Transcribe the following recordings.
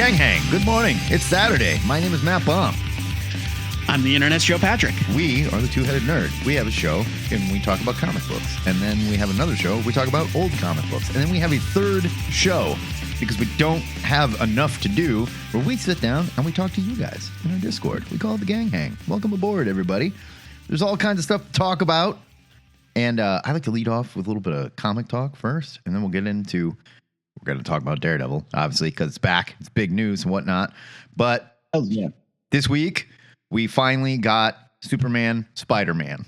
Gang Hang, good morning. It's Saturday. My name is Matt Baum. I'm the Internet's Joe Patrick. We are the Two-Headed Nerd. We have a show, and we talk about comic books. And then we have another show, we talk about old comic books. And then we have a third show, because we don't have enough to do, where we sit down and we talk to you guys in our Discord. We call it the Gang Hang. Welcome aboard, everybody. There's all kinds of stuff to talk about. And I like to lead off with a little bit of comic talk first, and then we'll get into... We're going to talk about Daredevil, obviously, because it's back. It's big news and whatnot. But this week, we finally got Superman, Spiderman.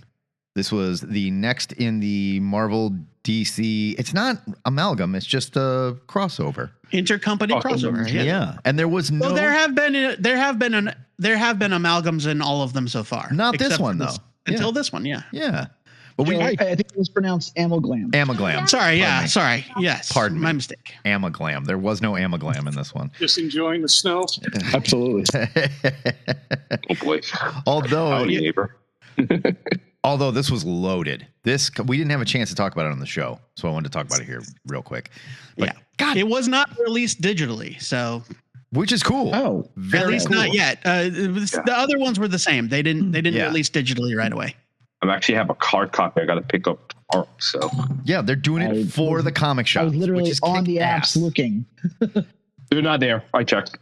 This was the next in the Marvel DC. It's not amalgam. It's just a crossover. Intercompany crossover. Yeah. And there was no... Well, there have been amalgams in all of them so far. Not this one, though. Until this one, yeah. Yeah. But I think it was pronounced amalgam. Amaglam. Sorry, yeah, sorry. Yes. Pardon me. My mistake. Amaglam. There was no amaglam in this one. Just enjoying the snow. Absolutely. Oh boy. Although this was loaded. We didn't have a chance to talk about it on the show, so I wanted to talk about it here real quick. But yeah. God, it was not released digitally, so... Which is cool. Oh, at least cool. Not yet. The other ones were the same. They didn't release digitally right away. I actually have a card copy I got to pick up tomorrow. So yeah, they're doing it for the comic shop. I was literally on the apps looking. They're not there. I checked.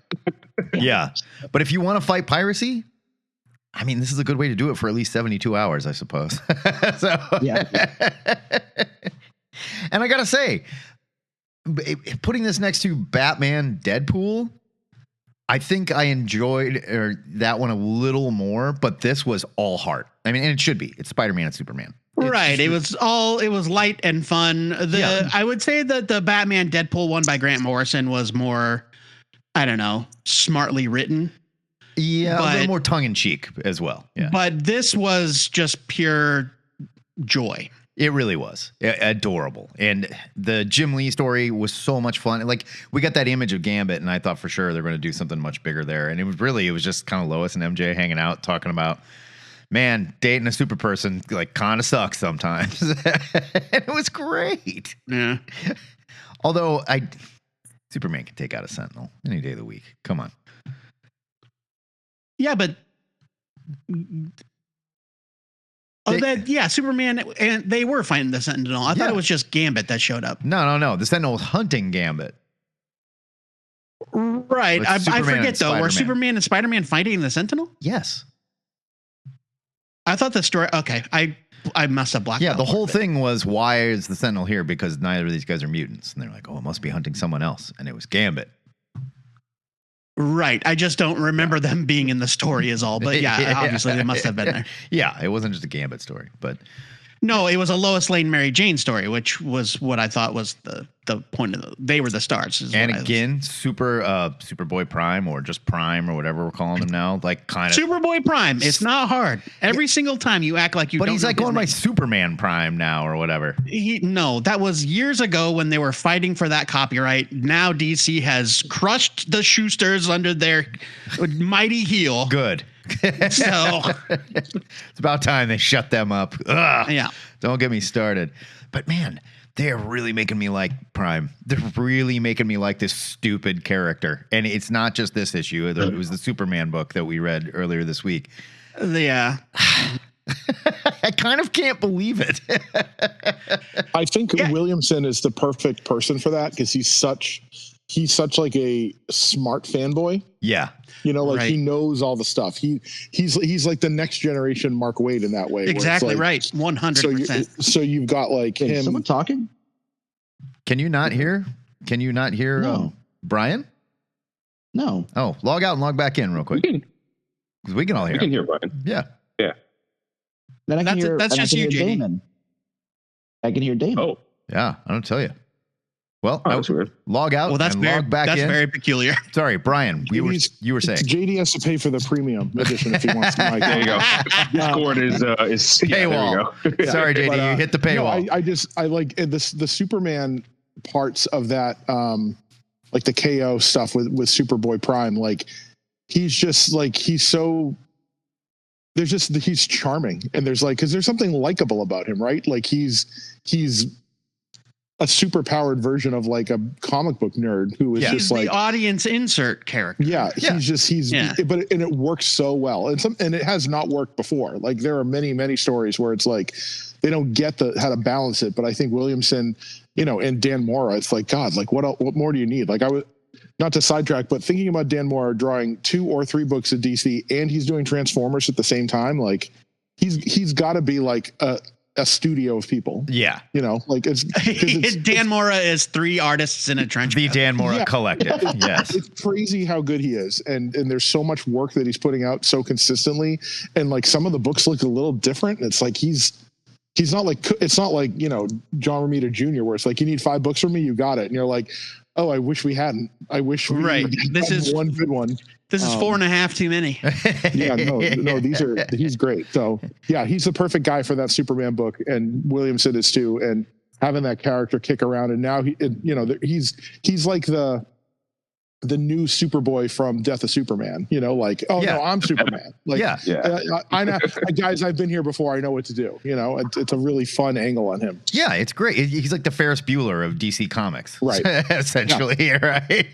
Yeah, but if you want to fight piracy, I mean, this is a good way to do it for at least 72 hours, I suppose. So yeah. And I gotta say, putting this next to Batman, Deadpool, I think I enjoyed that one a little more, but this was all heart. I mean, and it should be. It's Spider-Man and Superman. Right. It was light and fun. I would say that the Batman Deadpool one by Grant Morrison was more, I don't know, smartly written. Yeah, a little more tongue in cheek as well. Yeah. But this was just pure joy. It really was adorable. And the Jim Lee story was so much fun. Like, we got that image of Gambit, and I thought for sure they're going to do something much bigger there. And it was just kind of Lois and MJ hanging out, talking about, man, dating a super person, like, kind of sucks sometimes. And it was great. Yeah. Although Superman can take out a Sentinel any day of the week. Come on. Yeah, but... Superman, and they were fighting the Sentinel. I thought it was just Gambit that showed up. No. The Sentinel was hunting Gambit. Right. I forget, though. Were Superman and Spider-Man fighting the Sentinel? Yes. I thought the story... Okay, I must have blocked out. Yeah, the whole thing was, why is the Sentinel here? Because neither of these guys are mutants. And they're like, oh, it must be hunting someone else. And it was Gambit. Right. I just don't remember them being in the story is all. But yeah, obviously they must have been there. Yeah, it wasn't just a Gambit story. But no, it was a Lois Lane Mary Jane story, which was what I thought was the point of they were the stars. And again, Superboy Prime, or just Prime, or whatever we're calling him now, like kind of Superboy Prime. It's not hard. Every single time you act like you. But don't he's like going by Superman Prime now, or whatever. No, that was years ago when they were fighting for that copyright. Now DC has crushed the Schusters under their mighty heel. Good. So it's about time they shut them up. Ugh, yeah. Don't get me started. But man, they're really making me like Prime. They're really making me like this stupid character. And it's not just this issue. It was the Superman book that we read earlier this week. Yeah. I kind of can't believe it. I think Williamson is the perfect person for that, because he's such like a smart fanboy. Yeah. You know, like he knows all the stuff. He's like the next generation Mark Waid in that way. Exactly, like, right. 100%. So you've got like him. Is someone talking? Can you not hear? No. Brian? No. Oh, log out and log back in real quick. We can all hear. We can hear Brian. Yeah. Yeah. Then I can hear. That's just you, JD. Damon. I can hear Damon. Oh. Yeah, I don't tell you. Well, that's weird. Log out and log back in. That's very peculiar. Sorry, Brian, you were saying. JD has to pay for the premium edition if he wants to. There you go. Discord is paywall. There you go. Sorry, JD, you hit the paywall. No, I like this, the Superman parts of that, like the KO stuff with Superboy Prime. Like, he's just like, he's charming, and there's like, because there's something likable about him, right? Like he's a super powered version of like a comic book nerd who is He's just like the audience insert character. But it works so well. And it has not worked before. Like there are many stories where it's like they don't get how to balance it. But I think Williamson, and Dan Mora, it's like, God, like what more do you need? Like I was, not to sidetrack, but thinking about Dan Mora drawing 2 or 3 books of DC and he's doing Transformers at the same time, like he's got to be like a studio of people. Yeah. Like it's Dan Mora is 3 artists in a trench coat. The Dan Mora Collective. Yes. It's crazy how good he is. And there's so much work that he's putting out so consistently. And like some of the books look a little different. It's like he's not like, it's not like, John Romita Jr. where it's like, you need 5 books from me, you got it. And you're like, oh, I wish we hadn't. I wish we had one good one. This is 4.5 too many. Yeah, no, he's great. So yeah, he's the perfect guy for that Superman book, and Williamson is too. And having that character kick around, and now he's like the new Superboy from Death of Superman. No, I'm Superman. Like, I know, guys, I've been here before. I know what to do. It's a really fun angle on him. Yeah, it's great. He's like the Ferris Bueller of DC Comics, right? Essentially, right?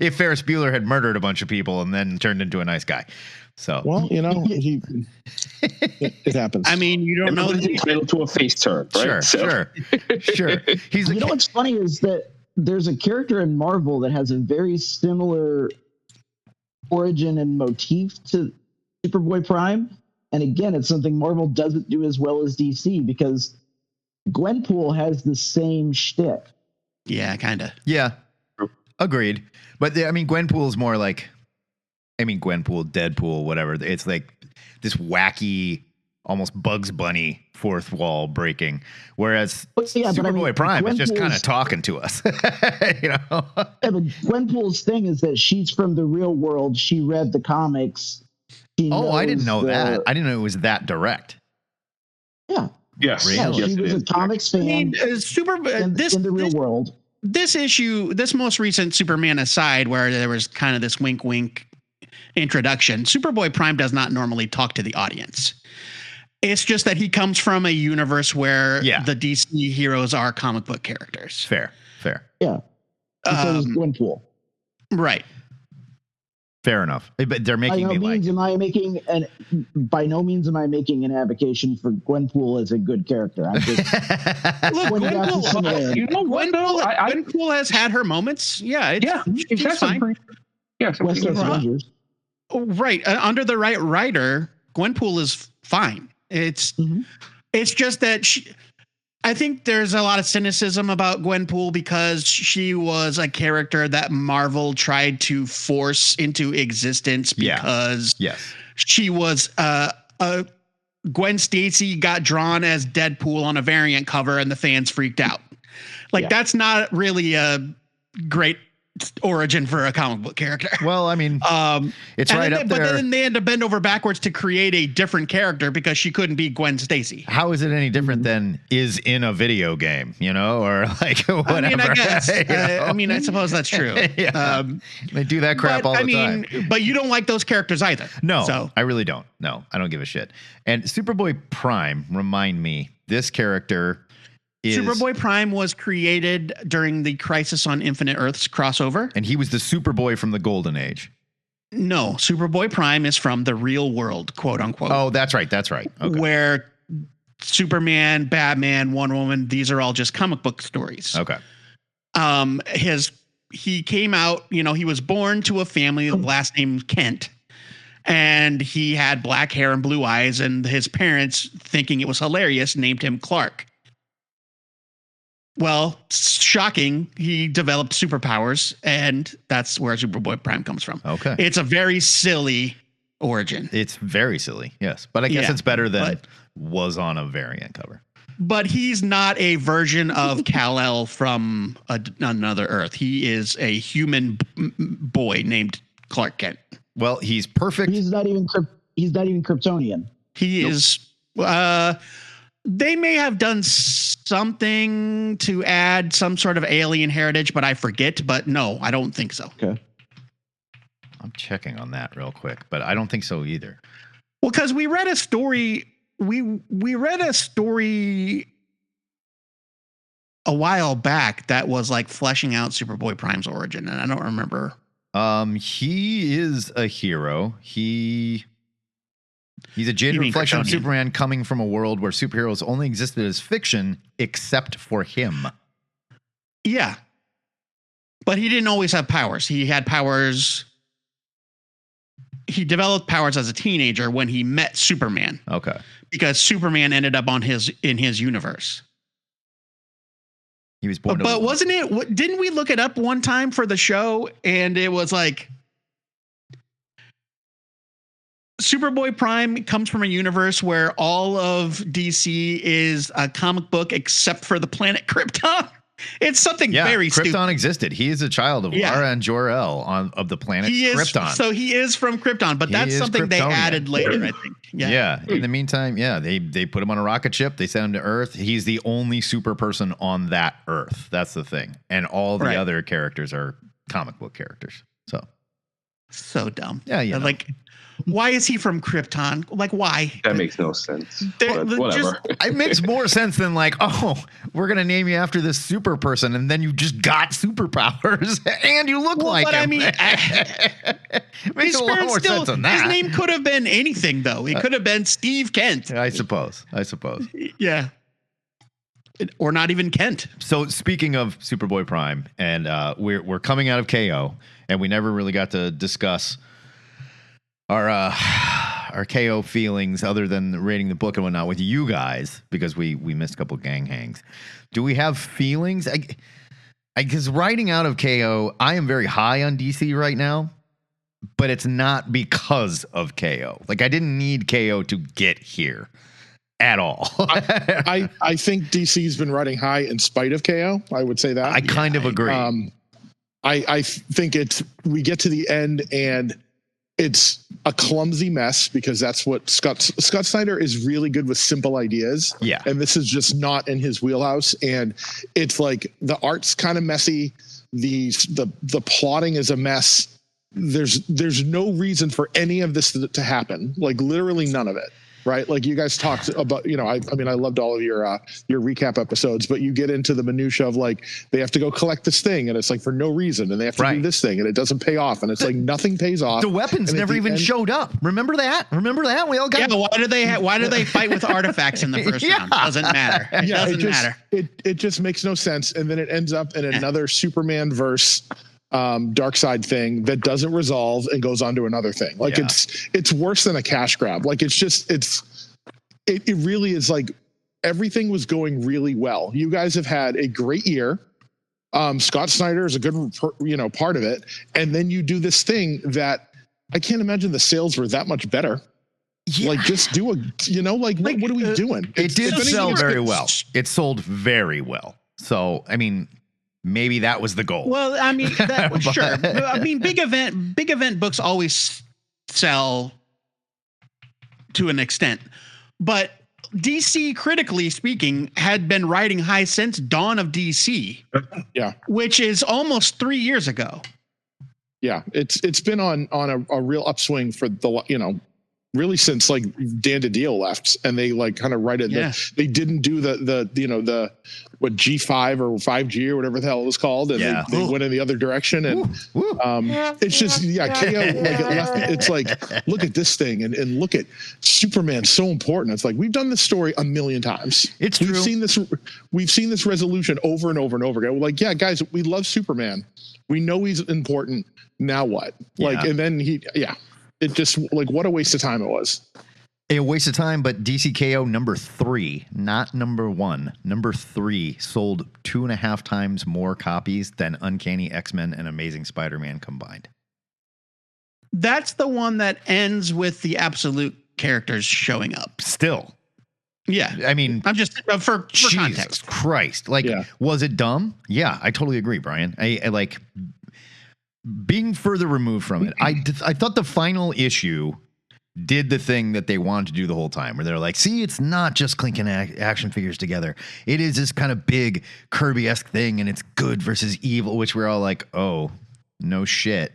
If Ferris Bueller had murdered a bunch of people and then turned into a nice guy. So, well, it happens. I mean, you don't know. Entitled to a face turn, right? Sure. He's what's funny is that there's a character in Marvel that has a very similar origin and motif to Superboy Prime. And again, it's something Marvel doesn't do as well as DC because Gwenpool has the same shtick. Yeah, kind of. Yeah, agreed. But Gwenpool is more like, Gwenpool, Deadpool, whatever. It's like this wacky, almost Bugs Bunny fourth wall breaking, whereas Superboy Prime is just kind of talking to us. Yeah, but Gwenpool's thing is that she's from the real world. She read the comics. I didn't know that. I didn't know it was that direct. Yeah. Yes. Really? Yeah, she was a comics fan. In the real world. This issue, this most recent Superman aside, where there was kind of this wink introduction, Superboy Prime does not normally talk to the audience. It's just that he comes from a universe where the DC heroes are comic book characters. Fair. Yeah. So is Gwenpool. Right. Fair enough. But they're making by no means am I making an advocation for Gwenpool as a good character. I'm just Gwenpool has had her moments. Yeah. She's fine. West Coast Avengers. Right. Under the right writer, Gwenpool is fine. It's just that I think there's a lot of cynicism about Gwenpool because she was a character that Marvel tried to force into existence because she was Gwen Stacy got drawn as Deadpool on a variant cover and the fans freaked out. That's not really a great origin for a comic book character. Well, it's right up there. But then they had to bend over backwards to create a different character because she couldn't be Gwen Stacy. How is it any different than is in a video game, or like whatever? I guess. I suppose that's true. They do that crap all the time. But you don't like those characters either. No, so. I really don't. No, I don't give a shit. And Superboy Prime, remind me, this character Superboy Prime was created during the Crisis on Infinite Earths crossover. And he was the Superboy from the Golden Age. No, Superboy Prime is from the real world, quote unquote. Oh, that's right. Okay. Where Superman, Batman, Wonder Woman, these are all just comic book stories. Okay. He came out, he was born to a family of last name Kent. And he had black hair and blue eyes, and his parents, thinking it was hilarious, named him Clark. Well, shocking, he developed superpowers, and that's where Superboy Prime comes from. Okay. It's a very silly origin. It's very silly, yes. But I guess it's better than was on a variant cover. But he's not a version of Kal-El from another Earth. He is a human boy named Clark Kent. Well, he's perfect. He's not even Kryptonian. He is... they may have done something to add some sort of alien heritage, but I forget. But no, I don't think so. Okay. I'm checking on that real quick, but I don't think so either. Well, because we read a story. We read a story a while back that was like fleshing out Superboy Prime's origin, and I don't remember. He is a hero. He's a jaded reflection of Superman coming from a world where superheroes only existed as fiction except for him. Yeah. But he didn't always have powers. He had powers. He developed powers as a teenager when he met Superman. Okay. Because Superman ended up in his universe. He was born. But wasn't it? Didn't we look it up one time for the show? And it was like Superboy Prime comes from a universe where all of DC is a comic book except for the planet Krypton. It's something very stupid. Krypton existed. He is a child of Lara and Jor-El of the planet Krypton. So he is from Krypton, but that's something they added later, I think. Yeah. In the meantime, they put him on a rocket ship. They sent him to Earth. He's the only super person on that Earth. That's the thing. And all the other characters are comic book characters. So dumb. Yeah, like, why is he from Krypton? Like, why? That makes no sense. Whatever. It makes more sense than like, oh, we're gonna name you after this super person, and then you just got superpowers and you look like him. I mean, makes a lot more sense than that. His name could have been anything, though. It could have been Steve Kent. I suppose. Yeah. Or not even Kent. So speaking of Superboy Prime, and we're coming out of KO, and we never really got to discuss our KO feelings other than rating the book and whatnot with you guys, because we missed a couple gang hangs. Do we have feelings? Because writing out of KO, I am very high on DC right now, but it's not because of KO. Like, I didn't need KO to get here at all. I think DC's been riding high in spite of KO. I would say that. I kind of agree. I think we get to the end and it's a clumsy mess, because that's what Scott Snyder is really good with, simple ideas. Yeah. And this is just not in his wheelhouse. And it's like the art's kind of messy. The plotting is a mess. There's no reason for any of this to happen. Like, literally none of it. Right. Like, you guys talked about, I mean, I loved all of your recap episodes, but you get into the minutia of like, they have to go collect this thing and it's like for no reason, and they have to do this thing and it doesn't pay off, and it's like nothing pays off. The weapons never even showed up. Remember that? We all got. Yeah. Why do they fight with artifacts in the first round? Doesn't matter. It doesn't matter. It just makes no sense. And then it ends up in another Superman verse dark side thing that doesn't resolve and goes on to another thing. Like, it's worse than a cash grab. Like, it really is. Like, everything was going really well. You guys have had a great year. Scott Snyder is a good, part of it. And then you do this thing that I can't imagine the sales were that much better. Yeah. Like, just do what are we doing? It did sell very well. It sold very well. So, I mean, maybe that was the goal. Well, I mean, sure. I mean, big event books always sell to an extent, but DC, critically speaking, had been riding high since Dawn of DC. Yeah, which is almost 3 years ago. Yeah, it's been on a real upswing for really since like Dan DiDio left, and they like kind of righted they didn't do the what G5 or 5G or whatever the hell it was called, and they went in the other direction, and it's just KO like it left. It's like, look at this thing and look at Superman, so important. It's like, we've done this story a million times. We've seen this resolution over and over and over again. We're like, yeah, guys, we love Superman. We know he's important. Now what? Like, and then it just, like, what a waste of time it was. A waste of time, but DCKO number 3, not number 1. Number 3 sold 2.5 times more copies than Uncanny X-Men and Amazing Spider-Man combined. That's the one that ends with the absolute characters showing up. Still. Yeah. I mean, I'm just for Jesus context. Christ. Like, was it dumb? Yeah, I totally agree, Brian. I like being further removed from it. I thought the final issue did the thing that they wanted to do the whole time, where they're like, see, it's not just clinking action figures together. It is this kind of big Kirby-esque thing, and it's good versus evil, which we're all like, oh, No shit.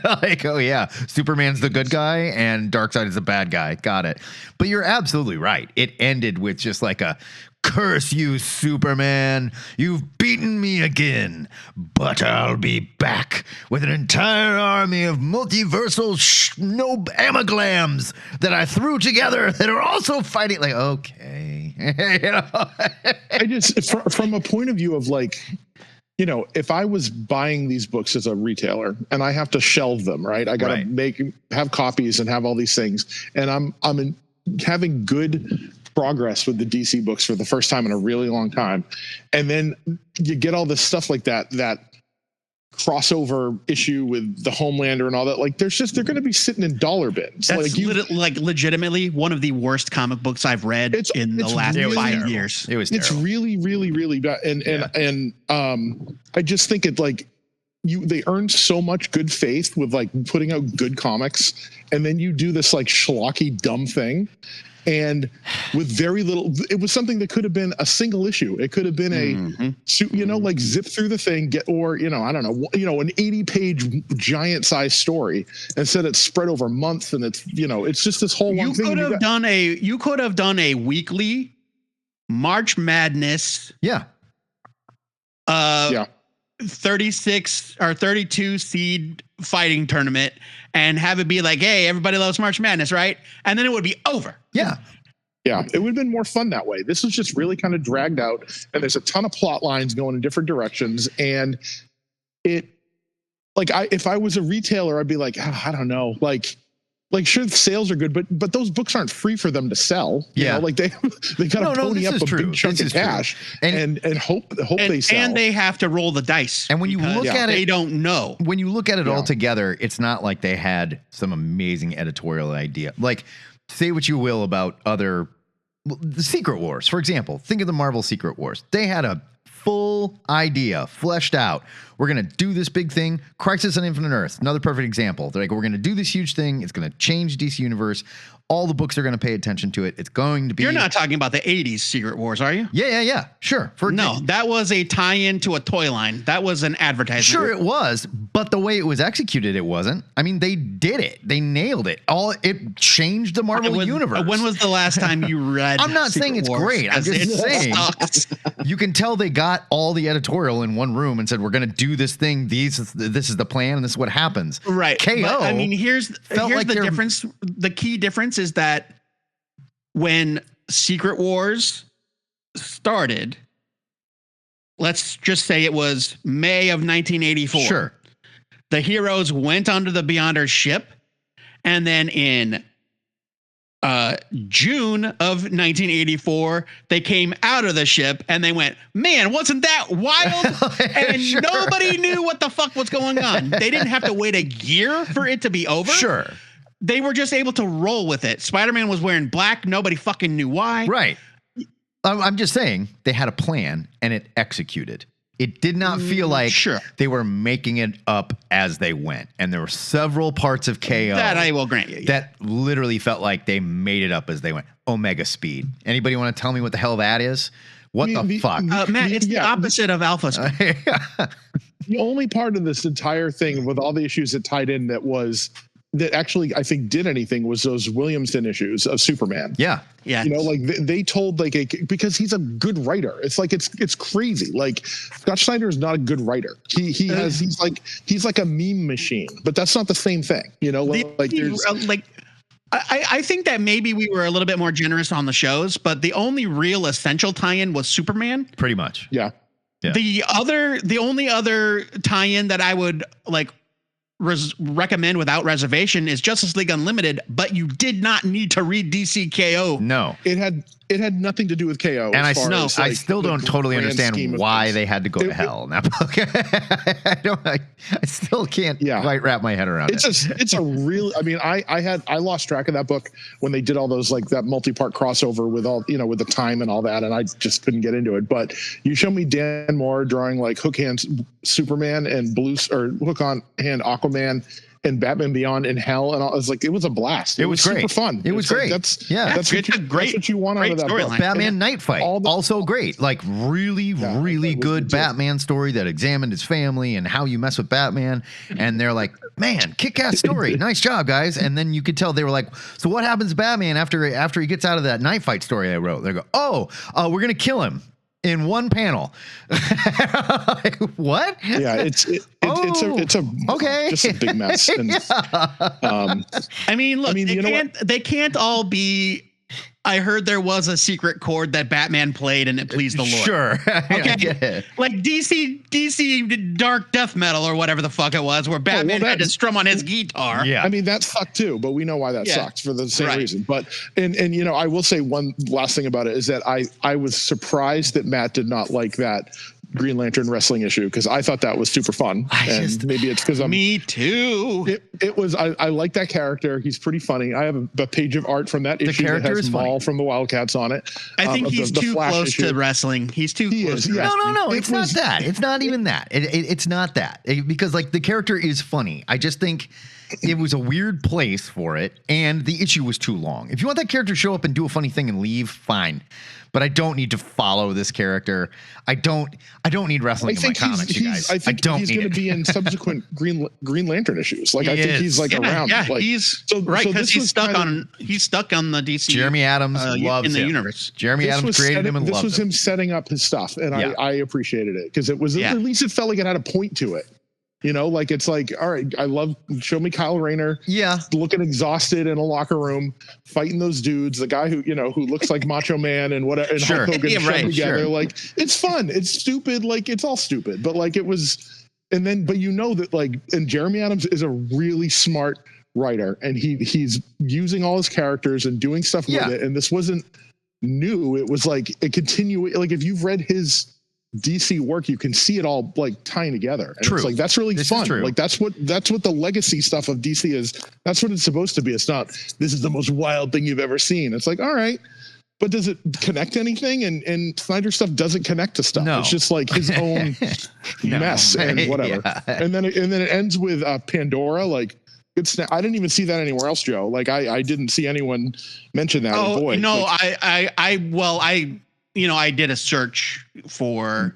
Like, oh yeah, Superman's the good guy and Darkseid is the bad guy. Got it. But you're absolutely right. It ended with just like a curse you, Superman. You've beaten me again, but I'll be back with an entire army of multiversal amiglams that I threw together that are also fighting. Like, okay. You know? I just, from a point of view of like, you know, if I was buying these books as a retailer and I have to shelve them, right? I got to have copies and have all these things. And I'm having good progress with the DC books for the first time in a really long time. And then you get all this stuff like that crossover issue with the Homelander and all that. Like they're going to be sitting in dollar bins. That's like legitimately one of the worst comic books I've read in the last 5 years. It was terrible. It's really, really, really bad. And I just think it like they earned so much good faith with like putting out good comics. And then you do this like schlocky dumb thing. And with very little, it was something that could have been a single issue. It could have been like zip through the thing, I don't know, an 80-page giant size story. Instead, it's spread over months, and it's just this whole one thing. You could have done a weekly March Madness. Yeah. 36 or 32 seed fighting tournament and have it be like, hey, everybody loves March Madness, right? And then it would be over. Yeah. Yeah, it would have been more fun that way. This was just really kind of dragged out, and there's a ton of plot lines going in different directions. And if I was a retailer, I'd be like, I don't know, like sure, the sales are good, but those books aren't free for them to sell. You know, like they got to pony up a big chunk of cash and hope they sell. And they have to roll the dice. And when you look at it, they don't know. When you look at it all together, it's not like they had some amazing editorial idea. Like, say what you will about the Secret Wars, for example. Think of the Marvel Secret Wars. They had a full idea fleshed out. We're going to do this big thing. Crisis on Infinite Earth, another perfect example. They're like, we're going to do this huge thing. It's going to change DC Universe. All the books are going to pay attention to it. It's going to be... You're not talking about the 80s Secret Wars, are you? Yeah. Sure. That was a tie-in to a toy line. That was an advertisement. Sure, it was, but the way it was executed, it wasn't. I mean, they did it. They nailed it. It changed the Marvel universe. When was the last time you read I'm not Secret saying it's Wars? great. I'm just saying you can tell they got all the editorial in one room and said, we're going to do this thing. This is the plan, and this is what happens. Right. KO. But, I mean, here's the difference. The key difference is that when Secret Wars started, let's just say it was May of 1984. Sure. The heroes went onto the Beyonder ship, and then in June of 1984, they came out of the ship and they went, man, wasn't that wild? And nobody knew what the fuck was going on. They didn't have to wait a year for it to be over. Sure. They were just able to roll with it. Spider-Man was wearing black. Nobody fucking knew why. Right. I'm just saying they had a plan and it executed. It did not feel like they were making it up as they went. And there were several parts of KO that I will grant you. That literally felt like they made it up as they went. Omega Speed. Anybody want to tell me what the hell that is? What the fuck? Matt, it's the opposite of Alpha Speed. The only part of this entire thing with all the issues that tied in that actually I think did anything was those Williamson issues of Superman. Yeah. Like they told because he's a good writer. It's like it's crazy. Like Scott Snyder is not a good writer. He's like a meme machine, but that's not the same thing. I think that maybe we were a little bit more generous on the shows, but the only real essential tie-in was Superman. Pretty much. Yeah. The only other tie-in that I would recommend without reservation is Justice League Unlimited, but you did not need to read DC KO. No, it had nothing to do with KO. And I still don't totally understand why they had to go to hell in that book. I still can't quite wrap my head around it. It's a real. I mean, I lost track of that book when they did all those like that multi-part crossover with all with the time and all that, and I just couldn't get into it. But you show me Dan Moore drawing like hook hand Superman and hook on hand Aquaman and Batman Beyond and Hell, and all. It was like, it was a blast. It was great. Super fun. It was great. Like, that's what you want out of that book. Batman Night Fight, also great. Like really good Batman story that examined his family and how you mess with Batman. And they're like, man, kick-ass story. Nice job, guys. And then you could tell they were like, so what happens to Batman after he gets out of that Night Fight story I wrote? They go, we're gonna kill him in one panel. Like, what? Yeah, it's a okay, just a big mess. And, I mean, look, they can't all be. I heard there was a secret chord that Batman played and it pleased the Lord. Sure. Okay. Like DC dark death metal or whatever the fuck it was, where Batman had to strum on his guitar. Yeah. I mean, that sucked too, but we know why that sucked for the same reason. But, and I will say one last thing about it is that I was surprised that Matt did not like that Green Lantern wrestling issue, because I thought that was super fun. Maybe it's because me too. It was. I like that character. He's pretty funny. I have a page of art from that issue that has Maul from the Wildcats on it. I think he's too close to wrestling. He's too close. No. It's not that. It's not even that. It's not that. Because like the character is funny. I just think it was a weird place for it, and the issue was too long. If you want that character to show up and do a funny thing and leave, fine. But I don't need to follow this character. I don't need wrestling in my comics, you guys. I think he's going to be in subsequent Green Lantern issues. Like, I think he's like around. Yeah, like, he's right, because he's stuck on the DC. Jeremy Adams loves in the him. Universe. Jeremy Adams created him and loved him. This was him setting up his stuff, and I appreciated it, because it was at least it felt like it had a point to it. You know, like, it's like, all right, show me Kyle Rayner. Yeah. Looking exhausted in a locker room, fighting those dudes, the guy who looks like Macho Man and whatever, and Hulk Hogan together. Sure. Like, it's fun. It's stupid. Like, it's all stupid, but like, it was, but that, like, and Jeremy Adams is a really smart writer, and he's using all his characters and doing stuff with it. And this wasn't new. It was like a like, if you've read his DC work, you can see it all like tying together, and it's like, that's really fun. Like, that's what the legacy stuff of DC is. That's what it's supposed to be. It's not, this is the most wild thing you've ever seen. It's like, all right, but does it connect to anything? And Snyder stuff doesn't connect to stuff. No. It's just like his own mess and whatever. And then it ends with Pandora. Like, good snap. I didn't even see that anywhere else, Joe. Like, I didn't see anyone mention that. Oh, no, I did a search for,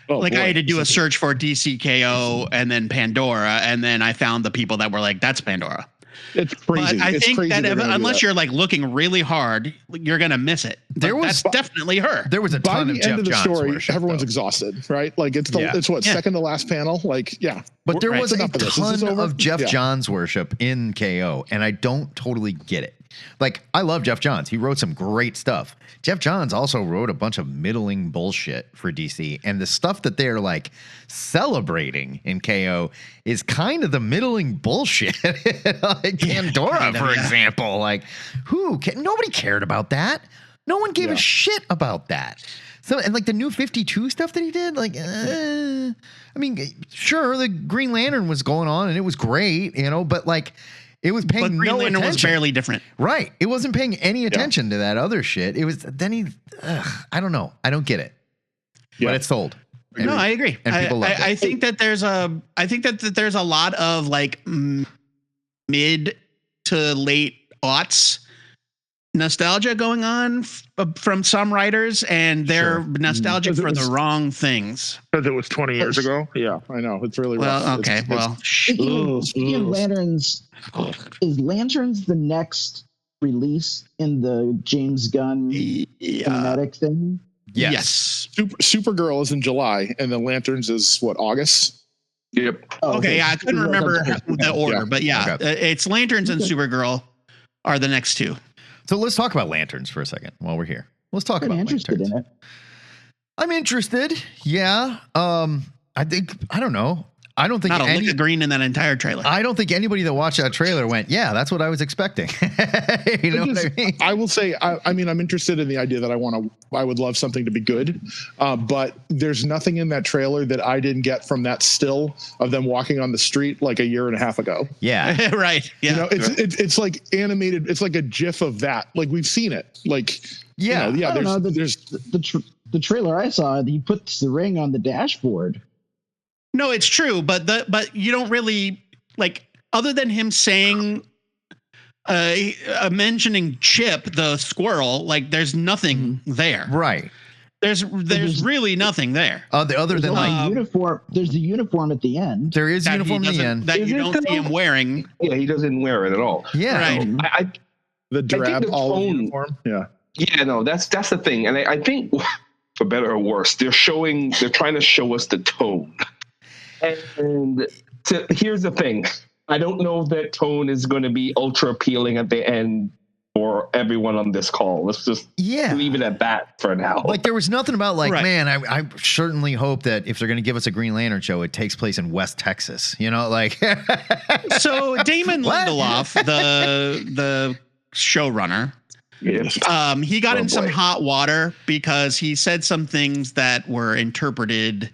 I had to do a search for DCKO and then Pandora, and then I found the people that were like, that's Pandora. It's crazy. But I think that unless you're like looking really hard, you're gonna miss it. That's definitely her. There was a ton of Jeff Johns story. worship, everyone's exhausted, right? Like, it's second to last panel. Like, but there was a ton of Jeff Johns worship in KO, and I don't totally get it. Like, I love Jeff Johns. He wrote some great stuff. Jeff Johns also wrote a bunch of middling bullshit for DC, and the stuff that they're like celebrating in KO is kind of the middling bullshit. Like Pandora, for example. Like, nobody cared about that. No one gave a shit about that. So, and like the new 52 stuff that he did, like, I mean, sure, the Green Lantern was going on and it was great, but like, it was paying no attention. Green Lantern was barely different. Right. It wasn't paying any attention to that other shit. It was, I don't know. I don't get it. But it's sold. No, I agree. And people love it. I think that there's a lot of like mid to late aughts nostalgia going on from some writers, and they're nostalgic for the wrong things. Because it was 20 years ago. Yeah, I know. It's really rough. Okay. Speaking of Lanterns, is Lanterns the next release in the James Gunn cinematic thing? Yes. Supergirl is in July, and the Lanterns is what, August? Yep. Okay. I couldn't remember the order, but it's Lanterns and Supergirl are the next two. So let's talk about Lanterns for a second while we're here. Let's talk about Lanterns. I'm interested. Yeah. I don't know. I don't think not a lick of green in that entire trailer. I don't think anybody that watched that trailer went, yeah, that's what I was expecting. You know what I mean? I will say, I mean, I'm interested in the idea that I would love something to be good. But there's nothing in that trailer that I didn't get from that still of them walking on the street like a year and a half ago. Yeah. Right. Yeah. It's like animated. It's like a GIF of that. Like, we've seen it. Like, there's the trailer I saw, he puts the ring on the dashboard. No, it's true, but you don't really like. other than him saying, mentioning Chip the squirrel, like there's nothing there. Right. There's really nothing there. Other than like uniform. There's the uniform at the end. there is uniform at the end that you don't see him wearing. Yeah, he doesn't wear it at all. Yeah. Right. The drab olive uniform. Yeah. Yeah, no, that's the thing. And I think, for better or worse, they're trying to show us the tone. And here's the thing. I don't know if that tone is going to be ultra appealing at the end for everyone on this call. Let's just leave it at that for now. Like there was nothing about like, man, I certainly hope that if they're going to give us a Green Lantern show, it takes place in West Texas, you know, like. So Damon Lindelof, the showrunner, yes. He got in some hot water because he said some things that were interpreted.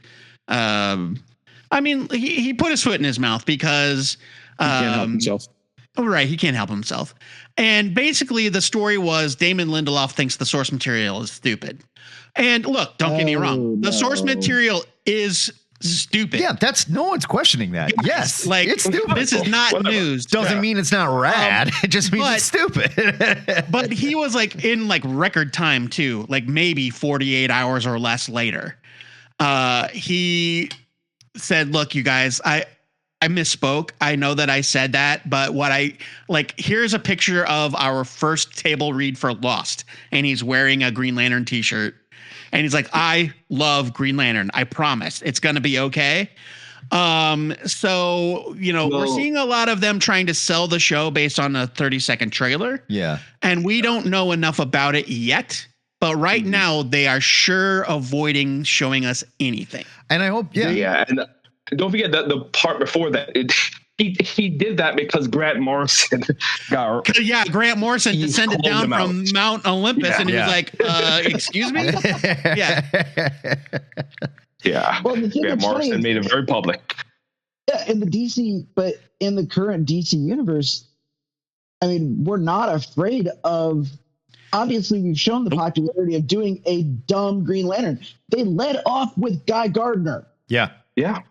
I mean, he put his foot in his mouth because he can't help himself. Right, he can't help himself. And basically, the story was Damon Lindelof thinks the source material is stupid. And look, don't get me wrong, the source material is stupid. Yeah, no one's questioning that. Yes, like it's stupid. This is not news. Doesn't mean it's not rad. It just means it's stupid. But he was like in like record time too, like maybe 48 hours or less later. He said, "Look, you guys, I misspoke. I know that I said that, but here's a picture of our first table read for Lost, and he's wearing a Green Lantern t-shirt, and he's like, I love Green Lantern. I promise it's going to be okay." So, we're seeing a lot of them trying to sell the show based on a 30-second trailer. Yeah. And we don't know enough about it yet. But right now, they are sure avoiding showing us anything. And I hope, Yeah, and don't forget that the part before that, he did that because Grant Morrison Grant Morrison descended down from Mount Olympus, and he was like, excuse me? Yeah. Well, Grant Morrison made it very public. Yeah, in the current DC universe, I mean, we're not afraid of. Obviously, we've shown the popularity of doing a dumb Green Lantern. They led off with Guy Gardner. Yeah. Yeah.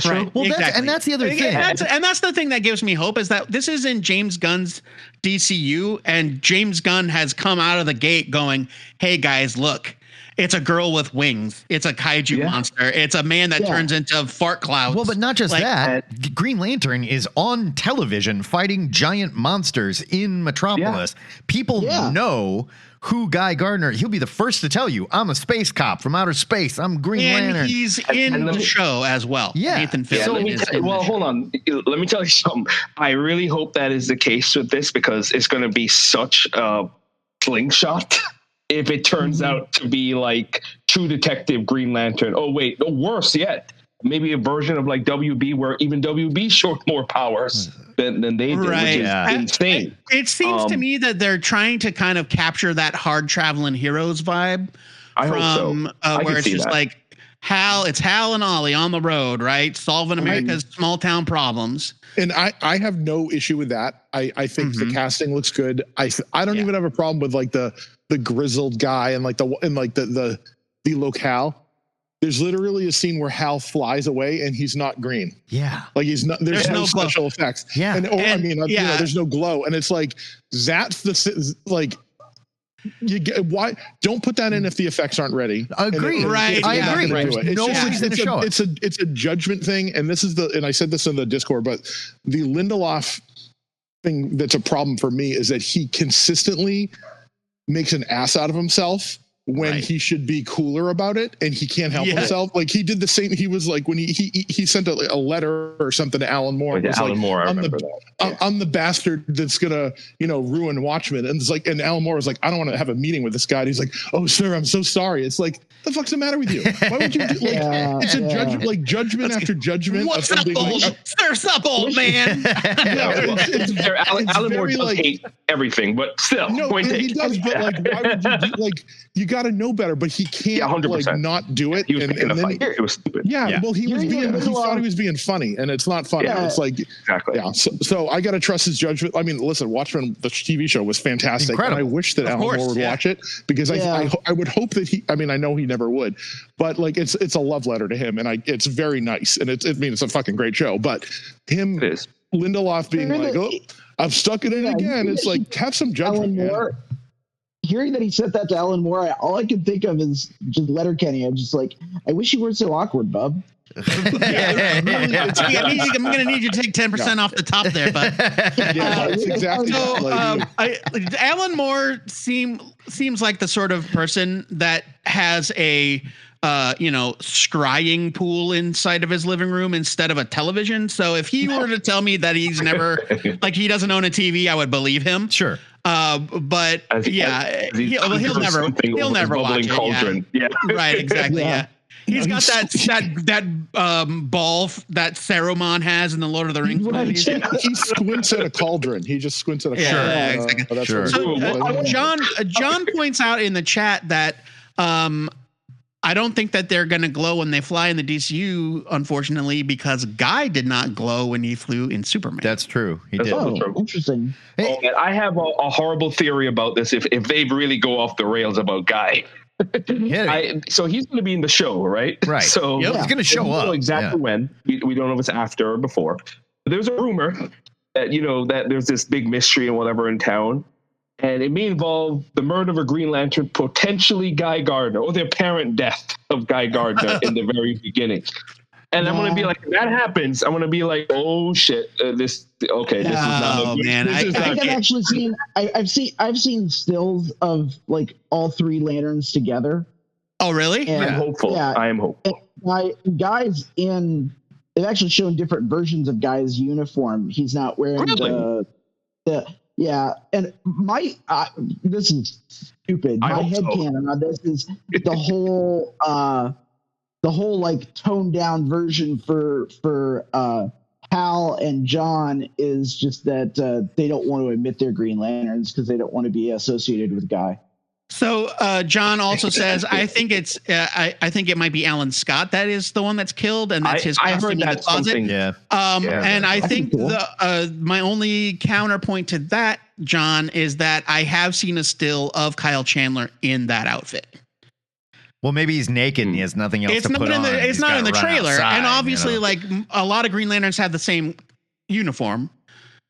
Right. Well, that's the other thing. And that's the thing that gives me hope is that this is in James Gunn's DCU, and James Gunn has come out of the gate going, hey, guys, look. It's a girl with wings. It's a kaiju monster. It's a man that turns into fart clouds. Well, but not just that. Green Lantern is on television fighting giant monsters in Metropolis. People know who Guy Gardner. He'll be the first to tell you, I'm a space cop from outer space. I'm Green Lantern. And he's in the show as well. Yeah. Nathan Fillion. Hold on. Let me tell you something. I really hope that is the case with this because it's going to be such a slingshot. If it turns out to be like True Detective Green Lantern. Oh, wait. No, worse yet. Maybe a version of like WB where even WB showed more powers than they did, which is insane. It seems to me that they're trying to kind of capture that hard traveling heroes vibe. I hope so. Where it's just like it's Hal and Ollie on the road, right? Solving America's small town problems. And I have no issue with that. I think the casting looks good. I don't even have a problem with like the grizzled guy and the locale. There's literally a scene where Hal flies away and he's not green. Yeah. Like he's not, there's no special effects. Yeah. There's no glow. And it's like, that's why don't put that in if the effects aren't ready. Agree. Right. I agree. It's a judgment thing. And this is and I said this in the Discord, but the Lindelof thing that's a problem for me is that he consistently makes an ass out of himself when he should be cooler about it, and he can't help himself. Like he did the same. He was like when he sent a letter or something to Alan Moore. Alan Moore, I remember that. I'm the bastard that's gonna ruin Watchmen, and it's like, and Alan Moore was like, I don't want to have a meeting with this guy. And he's like, oh sir, I'm so sorry. It's like, the fuck's the matter with you? Why would you it's a judgment, like judgment after judgment. What's up, old man? Alan Moore does hate everything, but still, he does. But like, why would you do, like? You got to know better, but he can't like not do it. He was picking a fight. It was stupid. Yeah, well, he thought he was being funny, and it's not funny. It's like exactly. Yeah, so I got to trust his judgment. I mean, listen, Watchmen, the TV show was fantastic. Incredible. And I wish that Alan Moore would watch it because I would hope that he. I mean, I know he never would, but like it's a love letter to him, and it's very nice, and it's a fucking great show. But him Lindelof being like, "Oh, I've stuck it in again." It's like, have some judgment. Alan Moore, hearing that he said that to Alan Moore, all I can think of is just Letterkenny. I'm just like, I wish you weren't so awkward, bub. I'm going to need you to take 10% off the top there, but That's exactly. Alan Moore seems like the sort of person that has a scrying pool inside of his living room instead of a television. So if he were to tell me that he's never, like, he doesn't own a TV, I would believe him. Sure. But he'll never watch it. Yeah. Right. Exactly. Yeah. He's got that ball that Saruman has in the Lord of the Rings movies. He squints at a cauldron. He just squints at a cauldron. Yeah, exactly. Sure. So, John points out in the chat that I don't think that they're going to glow when they fly in the DCU, unfortunately, because Guy did not glow when he flew in Superman. That's true. He did. Oh, interesting. Oh, man, I have a horrible theory about this. If they really go off the rails about Guy. So he's going to be in the show, right? Right. So he's going to show up. Know exactly when. We don't know if it's after or before. But there's a rumor that that there's this big mystery and whatever in town, and it may involve the murder of a Green Lantern, potentially Guy Gardner, or the apparent death of Guy Gardner in the very beginning. And I'm going to be like, if that happens, I'm going to be like, oh shit, this is not. Oh man, I've actually seen. I've seen stills of like all three lanterns together. Oh really? And, I'm hopeful. Yeah, I am hopeful. They've actually shown different versions of Guy's uniform. He's not wearing the and this is stupid. My headcanon on this is the whole like toned down version for Hal and John is just that they don't want to admit they're Green Lanterns because they don't want to be associated with Guy. So John also says, I think it might be Alan Scott that is the one that's killed, and that's his costume in the closet. Yeah. And I think cool. My only counterpoint to that, John, is that I have seen a still of Kyle Chandler in that outfit. Well, maybe he's naked and he has nothing else to put on. It's not in the trailer. Outside, and obviously, like a lot of Green Lanterns have the same uniform.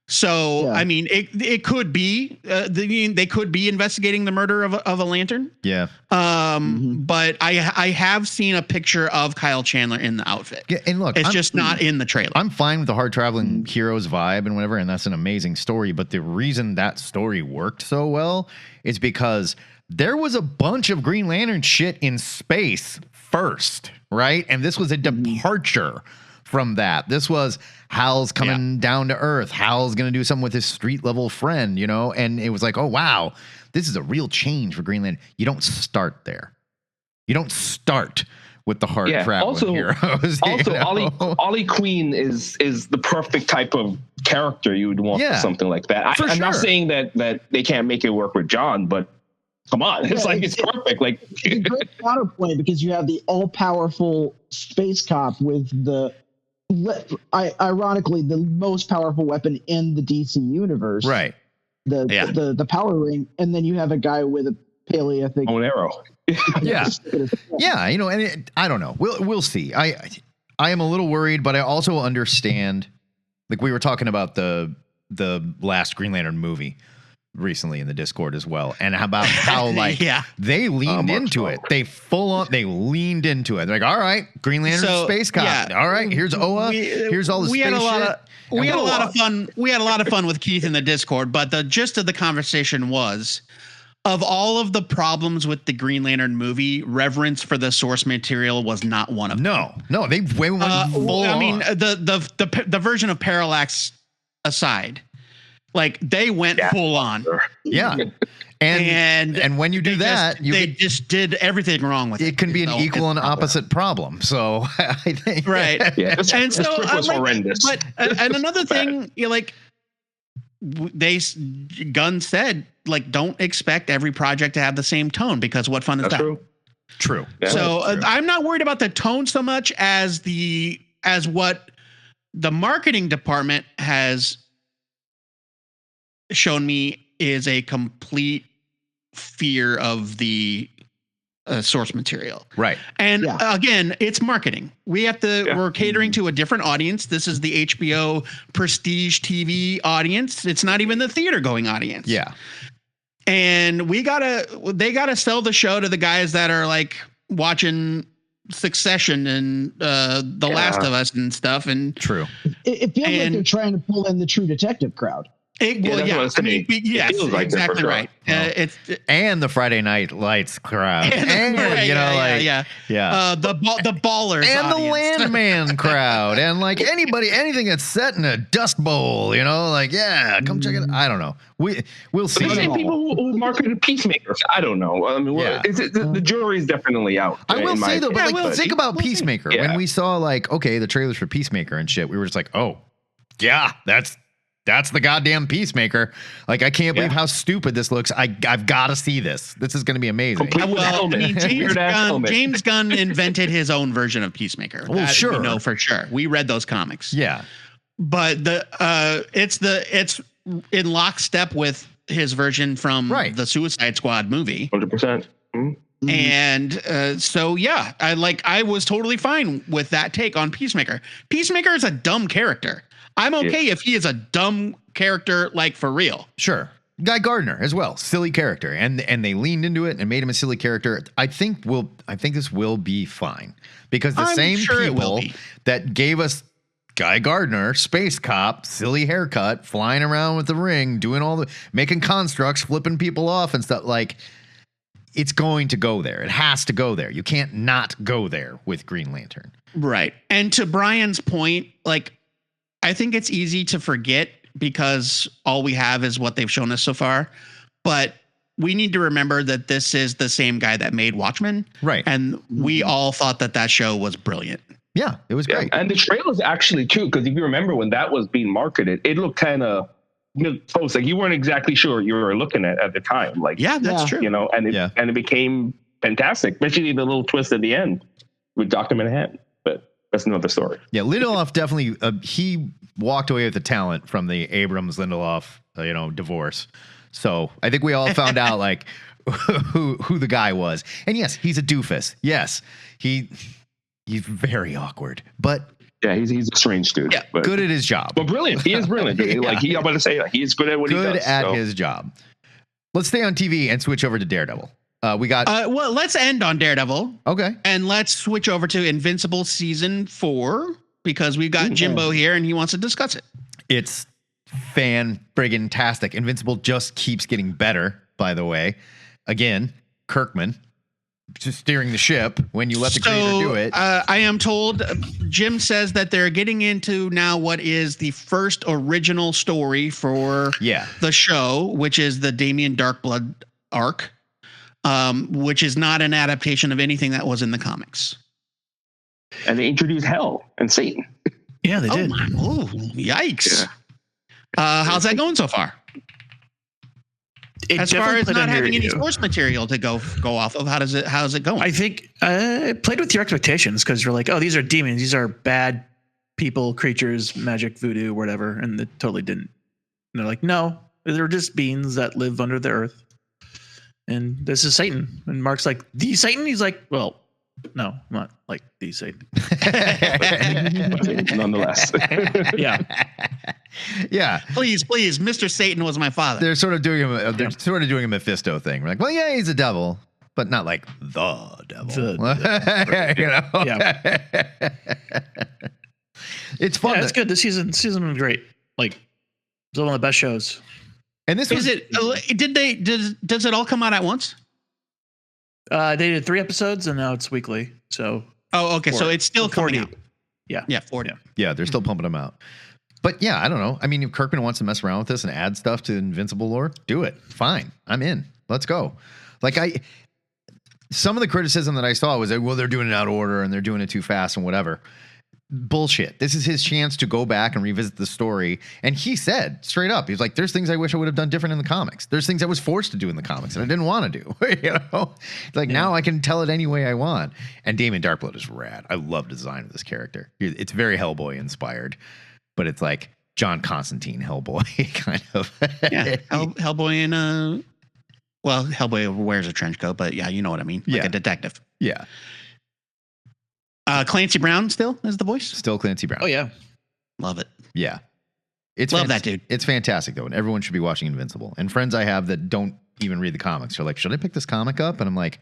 So, I mean, it could be they could be investigating the murder of a lantern. Yeah. But I have seen a picture of Kyle Chandler in the outfit. Yeah, and look, it's just not in the trailer. I'm fine with the hard traveling heroes vibe and whatever, and that's an amazing story. But the reason that story worked so well is because there was a bunch of Green Lantern shit in space first, right? And this was a departure from that. This was Hal's coming down to Earth. Hal's going to do something with his street level friend, and it was like, oh, wow, this is a real change for Green Lantern. You don't start there. You don't start with the hard traveling heroes. Also, Ollie Queen is the perfect type of character you would want for something like that. I'm not saying that they can't make it work with John, but come on, it's perfect. Like it's a great counterpoint because you have the all-powerful space cop with ironically the most powerful weapon in the DC universe, right? The power ring, and then you have a guy with a Paleolithic arrow. And I don't know. We'll see. I am a little worried, but I also understand. Like we were talking about the last Green Lantern movie recently in the Discord as well, and about how they leaned into it. They leaned into it. They're like, all right, Green Lantern space cop. All right, here's Oa. Here's all the space shit. We had a lot of fun. We had a lot of fun with Kieth in the Discord, but the gist of the conversation was, of all of the problems with the Green Lantern movie, reverence for the source material was not one of them. No, they went full on. I mean, the version of Parallax aside, like they went full on. Yeah. And when you do that, they just did everything wrong with it. It can be an equal and opposite problem. So I think and so was horrendous. But and another thing, Gunn said, like, don't expect every project to have the same tone because what fun is that? True. Yeah, so I'm not worried about the tone so much as what the marketing department has shown me is a complete fear of the source material. Right. And again, it's marketing. We're catering to a different audience. This is the HBO prestige TV audience. It's not even the theater going audience. Yeah. And they gotta sell the show to the guys that are like watching Succession and The Last of Us and stuff. And true. It feels like they're trying to pull in the True Detective crowd. Yes, exactly right. And the Friday Night Lights crowd, the ballers and audience. the Landman crowd, and like anything that's set in a dust bowl, come check it. I don't know. We'll see. The same people who marketed Peacemaker. I don't know. I mean, the jury's definitely out. I will say though, think about Peacemaker. Yeah. When we saw the trailers for Peacemaker and shit, we were just like, oh yeah, that's the goddamn Peacemaker. Like, I can't believe how stupid this looks. I've got to see this. This is going to be amazing. James Gunn invented his own version of Peacemaker. Well, sure. We know for sure. We read those comics. Yeah. But it's in lockstep with his version from the Suicide Squad movie. 100%. Mm-hmm. And I was totally fine with that take on Peacemaker. Peacemaker is a dumb character. I'm okay if he is a dumb character, like for real. Sure. Guy Gardner as well, silly character, and they leaned into it and made him a silly character. I think this will be fine because the same people that gave us Guy Gardner, space cop, silly haircut, flying around with the ring, doing making constructs, flipping people off and stuff, like, it's going to go there. It has to go there. You can't not go there with Green Lantern. Right. And to Brian's point, like, I think it's easy to forget because all we have is what they've shown us so far. But we need to remember that this is the same guy that made Watchmen. Right. And we all thought that show was brilliant. Yeah, it was great. And the trailers actually, too, because if you remember when that was being marketed, it looked kind of close. Like, you weren't exactly sure you were looking at the time. Like, that's true. And it became fantastic, especially the little twist at the end with Dr. Manhattan. That's another story. Yeah, Lindelof definitely he walked away with the talent from the Abrams Lindelof divorce. So I think we all found out like who the guy was. And yes, he's a doofus. Yes, he's very awkward, but he's a strange dude. Yeah, but good at his job. But brilliant. He is brilliant. I'm about to say he's good at what he does. Good at his job. Let's stay on TV and switch over to Daredevil. We got let's end on Daredevil. Okay. And let's switch over to Invincible season 4 because we've got Jimbo here and he wants to discuss it. It's fan-friggin-tastic. Invincible just keeps getting better, by the way. Again, Kirkman just steering the ship when you let the creator do it. I am told Jim says that they're getting into now what is the first original story for the show, which is the Damien Darkblood arc. Which is not an adaptation of anything that was in the comics. And they introduced Hell and Satan. Yeah, they did. Oh, yikes. Yeah. How's that going so far? As far as not having any source material to go off of, how's it going? I think it played with your expectations because you're like, oh, these are demons. These are bad people, creatures, magic, voodoo, whatever. And it totally didn't. And they're like, no, they're just beings that live under the earth. And this is Satan. And Mark's like, the Satan? He's like, well, no, not like the Satan. Nonetheless. Yeah. Yeah. Please, Mr. Satan was my father. They're sort of doing a Mephisto thing. We're like, well, yeah, he's a devil, but not like the devil. Yeah. It's fun. Yeah, it's good. This season was great. Like, it's one of the best shows. And this does it all come out at once? They did 3 episodes and now it's weekly. So okay. So it's still coming out. Yeah. 40. Yeah, they're still pumping them out. But yeah, I don't know. I mean, if Kirkman wants to mess around with this and add stuff to Invincible lore, do it. Fine. I'm in. Let's go. Like some of the criticism that I saw was like, well, they're doing it out of order and they're doing it too fast and whatever. Bullshit. This is his chance to go back and revisit the story. And he said straight up, he's like, there's things I wish I would have done different in the comics. There's things I was forced to do in the comics and I didn't want to do. Now I can tell it any way I want. And Damien Darkblood is rad. I love the design of this character. It's very Hellboy inspired, but it's like John Constantine Hellboy kind of. Yeah, Hellboy in Well, Hellboy wears a trench coat, but yeah, you know what I mean. Like a detective. Yeah. Clancy Brown still is the voice. Still Clancy Brown. Oh yeah. Love it. Yeah. It's Love that dude. It's fantastic though, and everyone should be watching Invincible. And friends I have that don't even read the comics are like, should I pick this comic up? And I'm like,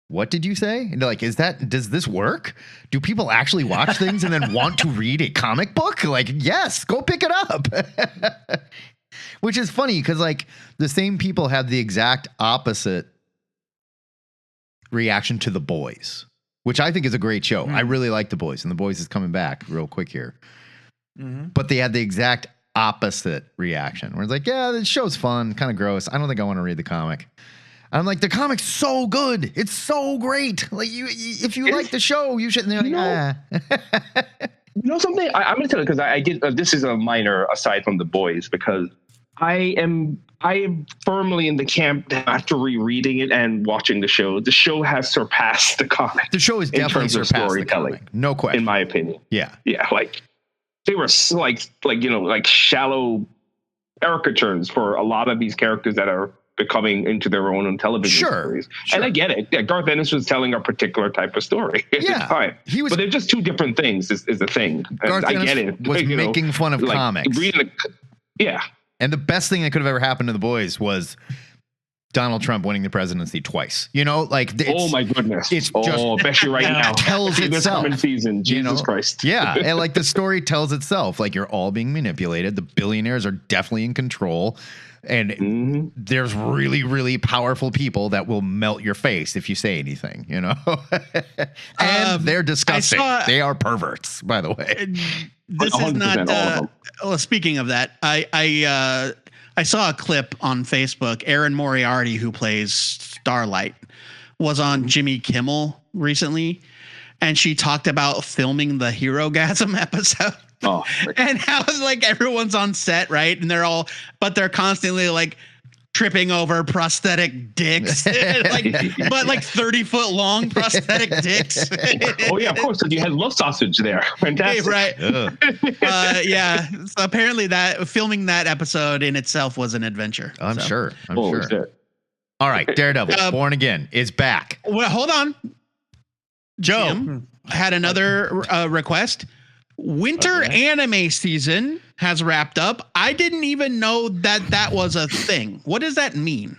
what did you say? And they're like, does this work? Do people actually watch things and then want to read a comic book? Like, yes, go pick it up. Which is funny because like the same people had the exact opposite reaction to The Boys, which I think is a great show. I really like The Boys, and The Boys is coming back real quick here. But they had the exact opposite reaction where it's like, yeah, this show's fun, kind of gross. I don't think I want to read the comic. And I'm like, the comic's so good. It's so great. Like if you like the show, you should. And they're like, You know something? I'm going to tell you because I get this is a minor aside from The Boys because I am firmly in the camp that after rereading it and watching the show has surpassed the comic. The show is definitely surpassed the comic. No question. In my opinion. Yeah. Yeah. Like they were like shallow caricatures for a lot of these characters that are becoming into their own on television series. Sure. And I get it. Yeah, Garth Ennis was telling a particular type of story. Yeah. It's fine. But they're just two different things is the thing. Garth Ennis I get it. was making fun of comics. Yeah. And the best thing that could have ever happened to The Boys was Donald Trump winning the presidency twice. You know, like oh my goodness. It's just especially right now. Tells itself. This coming season. Jesus Christ. Yeah. And like the story tells itself. Like you're all being manipulated. The billionaires are definitely in control. And there's really, really powerful people that will melt your face if you say anything, you know? And they're disgusting. They are perverts, by the way. This is not. Well, speaking of that, I saw a clip on Facebook. Erin Moriarty, who plays Starlight, was on Jimmy Kimmel recently, and she talked about filming the Hero-gasm episode. Oh, and how like everyone's on set, right? And they're constantly like tripping over prosthetic dicks, but 30-foot long prosthetic dicks. Oh yeah, of course. So you had love sausage there. Fantastic, right? Yeah. So apparently, that filming that episode in itself was an adventure. I'm sure. Shit. All right, Daredevil, Born Again is back. Well, hold on. Joe Jim had another request. Winter anime season has wrapped up. I didn't even know that was a thing. What does that mean?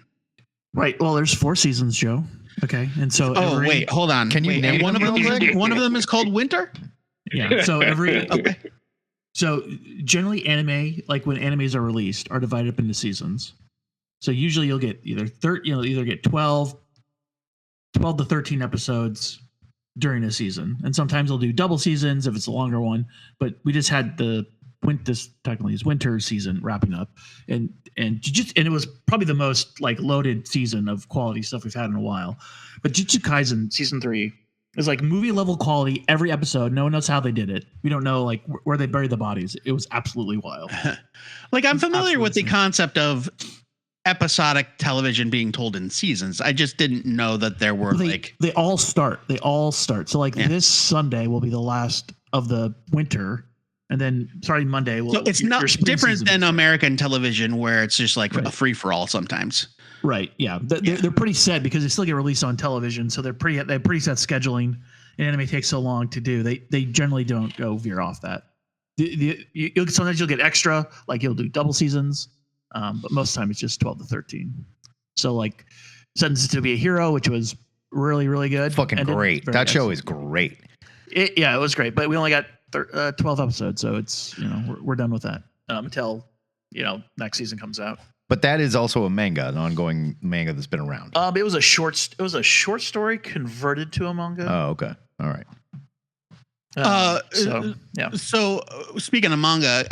Right. Well, there's 4 seasons, Joe. Okay. And so wait, hold on. Can you name one of them is called Winter? Yeah. So So generally anime, like when animes are released, are divided up into seasons. So usually you'll get either 12 to 13 episodes during a season, and sometimes they'll do double seasons if it's a longer one. But we just had this technically is winter season wrapping up, and it was probably the most like loaded season of quality stuff we've had in a while. But Jujutsu Kaisen season 3 is like movie level quality every episode. No one knows how they did it. We don't know like where they buried the bodies. It was absolutely wild. Like I'm familiar with the concept of episodic television being told in seasons. I just didn't know that there were they all start. So like this Sunday will be the last of the winter, and then starting Monday will. So it's not different than American television where it's just like a free for all sometimes. Right. Yeah. They're pretty set because they still get released on television, so they have pretty set scheduling. And anime takes so long to do. They generally don't go veer off that. Sometimes you'll get extra, like you'll do double seasons. But most of the time it's just 12 to 13. So like Sentenced to Be a Hero, which was really, really good. Fucking great. That show is great. It was great, but we only got 12 episodes. So it's, we're done with that until, next season comes out. But that is also a manga, an ongoing manga that's been around. It was a short story converted to a manga. Oh, okay. All right. So speaking of manga,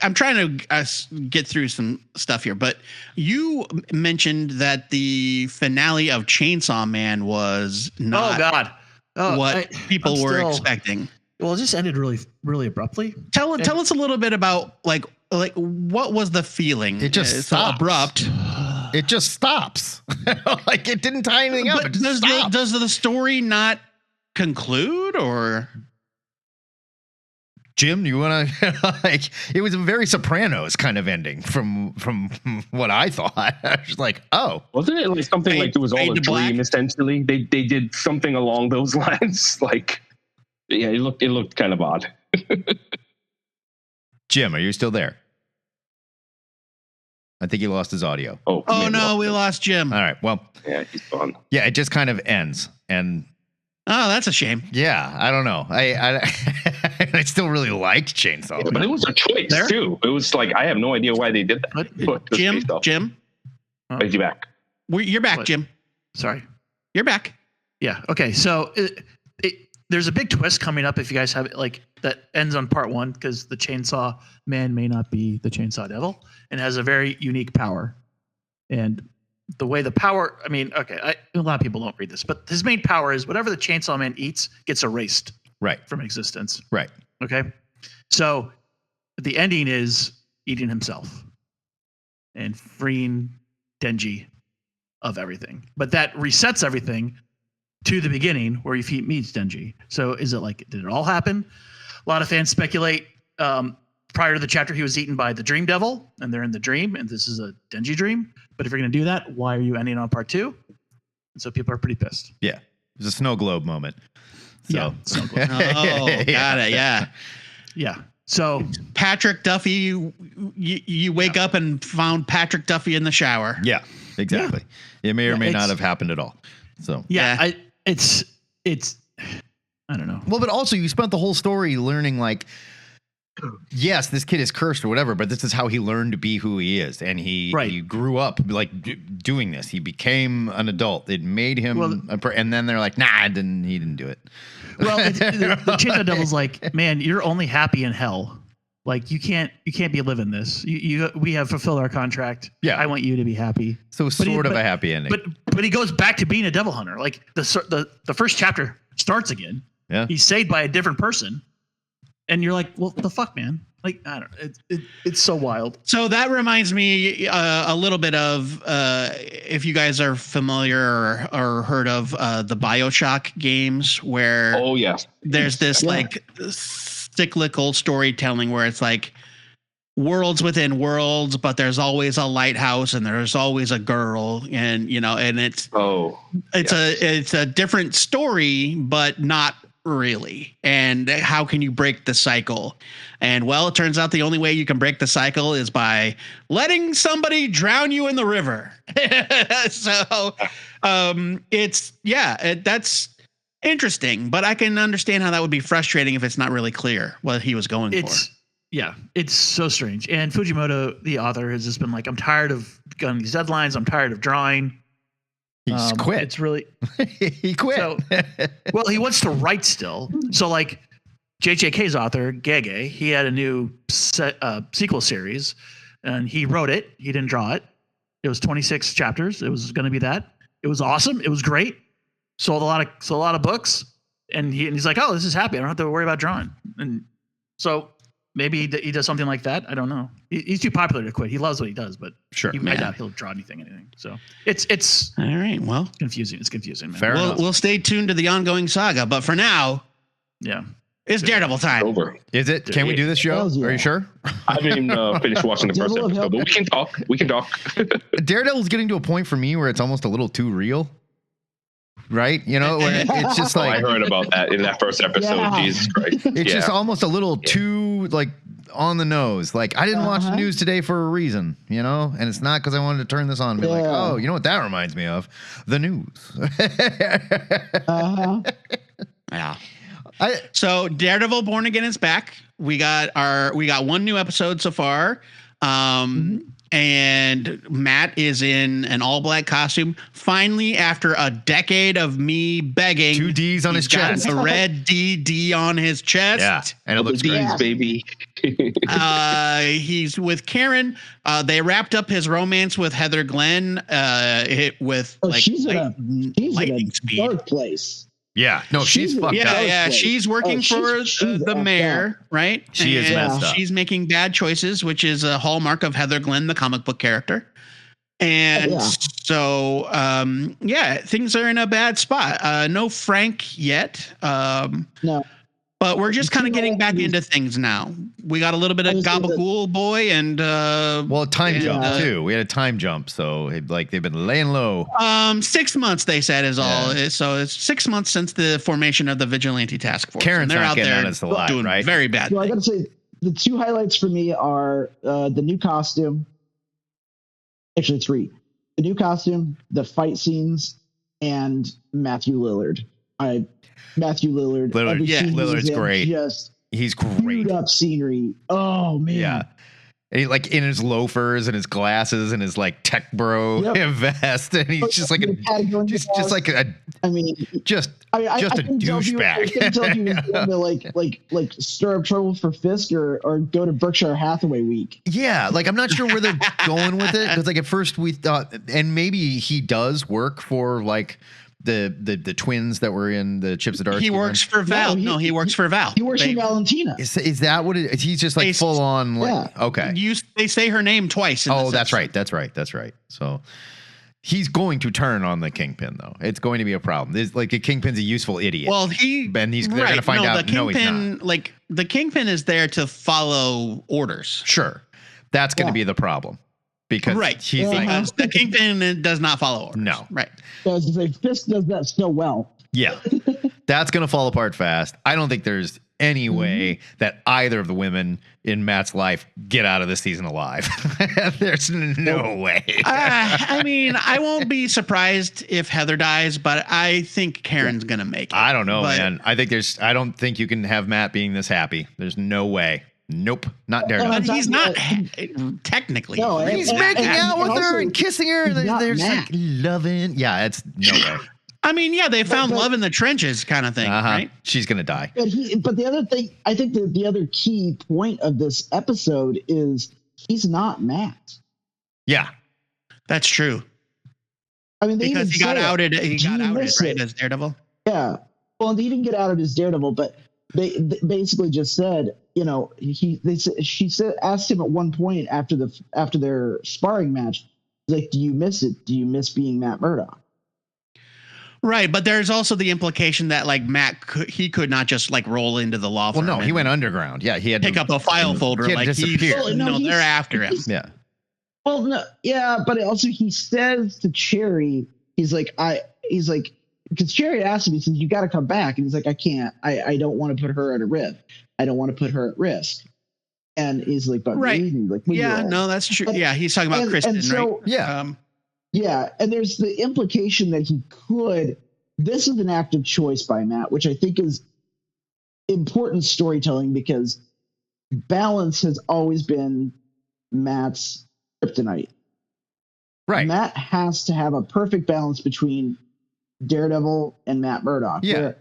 I'm trying to get through some stuff here, but you mentioned that the finale of Chainsaw Man was not what people were expecting. Well, it just ended really, really abruptly. Tell us a little bit about like what was the feeling? It just stops. Abrupt. It just stops. Like it didn't tie anything up. But does the story not conclude or? Jim, do you want to like? It was a very Sopranos kind of ending from what I thought. I was like, oh, wasn't it like something like it was all a Fade to black? dream? Essentially, they did something along those lines. Like, yeah, it looked kind of odd. Jim, are you still there? I think he lost his audio. Oh no, we lost Jim. All right, well, yeah, he's gone. yeah, it just kind of ends, and Oh, that's a shame. yeah, I don't know. I still really liked Chainsaw. Yeah, but it was a choice There? too. It was like I have no idea why they did that. What? But just based off- Jim, Is he back? you're back, What? Jim. Sorry. You're back. Yeah. Okay. So there's a big twist coming up if you guys have it, like that ends on part 1 because the Chainsaw Man may not be the Chainsaw Devil and has a very unique power. And the way the power, I mean, okay, a lot of people don't read this, but his main power is whatever the Chainsaw Man eats gets erased Right, from existence. right. Okay. So the ending is eating himself and freeing Denji of everything. But that resets everything to the beginning where he meets Denji. So is it like, did it all happen? A lot of fans speculate prior to the chapter he was eaten by the Dream Devil and they're in the dream and this is a Denji dream. But if you're going to do that, why are you ending on part 2? And so people are pretty pissed. Yeah, it was a snow globe moment. So. Yeah. Snow globe. Oh, got it. Yeah. Yeah. So Patrick Duffy, you wake up and found Patrick Duffy in the shower. Yeah, exactly. It may or may not have happened at all. So yeah. It's I don't know. well, but also you spent the whole story learning like, yes, this kid is cursed or whatever, but this is how he learned to be who he is, and he grew up like doing this. He became an adult. It made him, and then they're like, nah, he didn't do it. Well, the Chainsaw Devil's like, man, you're only happy in hell. Like you can't be living this. We have fulfilled our contract. Yeah, I want you to be happy. So sort of a happy ending. But he goes back to being a devil hunter. Like the first chapter starts again. Yeah, he's saved by a different person, and you're like, well, the fuck, man. Like I don't know. It's so wild. So that reminds me a little bit of if you guys are familiar or heard of the BioShock games, where there's this like cyclical storytelling where it's like worlds within worlds, but there's always a lighthouse and there's always a girl, and and it's a different story, but not really. And how can you break the cycle? And well, it turns out the only way you can break the cycle is by letting somebody drown you in the river. So that's interesting, but I can understand how that would be frustrating if it's not really clear what he was going for. Yeah, it's so strange. And Fujimoto, the author, has just been like, I'm tired of gunning these deadlines. I'm tired of drawing. He's quit. It's really he quit. So, well, he wants to write still. So like JJK's author, Gege, he had a new sequel series and he wrote it. He didn't draw it. It was 26 chapters. It was going to be that. It was awesome. It was great. Sold a lot of books. And he's like, oh, this is happy. I don't have to worry about drawing. And so maybe he does something like that. I don't know. He's too popular to quit. He loves what he does, but sure, I doubt he'll draw anything. So it's all right. Well, confusing. It's confusing, man. Fair enough. We'll stay tuned to the ongoing saga, but for now, it's Daredevil time. Over. Is it? Can we do this show? Are you sure? I haven't even finished watching the first episode, but we can talk. Daredevil's getting to a point for me where it's almost a little too real. Right? Where it's just like I heard about that in that first episode. Yeah. Jesus Christ. It's just almost a little too like on the nose. Like I didn't watch the news today for a reason, and it's not because I wanted to turn this on and be like, oh, you know what that reminds me of? The news. Yeah. So Daredevil Born Again is back. We got one new episode so far. And Matt is in an all-black costume. Finally, after a decade of me begging, 2 D's on his chest, a red D on his chest. Yeah, and it looks great, baby. He's with Karin. They wrapped up his romance with Heather Glenn. She's in a dark place. Yeah, no, she's fucked up. Yeah, she's working for the mayor, right? She is messed up. She's making bad choices, which is a hallmark of Heather Glenn, the comic book character. And so, things are in a bad spot. No Frank yet. No. But we're just kind of getting back into things now. We got a little bit of Gabagool Boy and time jump too. We had a time jump, so like they've been laying low. 6 months they said is all. So it's 6 months since the formation of the Vigilante Task Force. Karen's they're not out getting there out as alive, doing right? very bad. So I gotta say, the two highlights for me are the new costume. Actually, 3: the new costume, the fight scenes, and Matthew Lillard. Matthew Lillard. Lillard's great. He's great. Up scenery. Oh man. Yeah. And he, like in his loafers and his glasses and his like tech bro vest, and he's just like a douchebag. I couldn't tell if he was going to like stir up trouble for Fisk or go to Berkshire Hathaway week. Yeah, like I'm not sure where they're going with it, because like at first we thought, and maybe he does work for like the twins that were in the Chips of Dark. He works for Val. No, he works for Val. He works for Valentina. Is that what it is? He's just like full on like okay. They say her name twice. That's right. That's right. So he's going to turn on the Kingpin, though. It's going to be a problem. It's like the Kingpin's a useful idiot. Well, they're going to find out. No, he's not. Like the Kingpin is there to follow orders. Sure, that's going to be the problem. Because he's because the Kingpin does not follow orders. No. Right. Fisk does that so well. Yeah. That's going to fall apart fast. I don't think there's any way that either of the women in Matt's life get out of this season alive. There's no way. I mean, I won't be surprised if Heather dies, but I think Karen's going to make it. I don't know, man. I don't think you can have Matt being this happy. There's no way. Nope, not Daredevil. But he's not technically. No, he's making out with her and kissing her. They're just like loving. Yeah, it's no way. I mean, yeah, they found love in the trenches kind of thing, right? She's going to die. But the other thing, I think the other key point of this episode is he's not Matt. Yeah. That's true. I mean, because he got outed right, as Daredevil. Yeah. Well, he didn't get outed as Daredevil, but they basically just said, she asked him at one point after their sparring match, like, do you miss it? Do you miss being Matt Murdock? Right, but there's also the implication that like Matt could not just like roll into the law firm. Well, no, he went underground. Yeah, he had to pick up a file folder. Like they're after him. Yeah. Well, no, yeah, but also he says to Cherry, he's like, because Cherry asked him, he says, you got to come back, and he's like, I can't. I don't want to put her at a risk. I don't want to put her at risk. And he's like, but right, like, no, that's true. Yeah, he's talking about Kristen, right? Yeah. Yeah, and there's the implication that he could. This is an active choice by Matt, which I think is important storytelling, because balance has always been Matt's kryptonite. Right. Matt has to have a perfect balance between Daredevil and Matt Murdock. Yeah.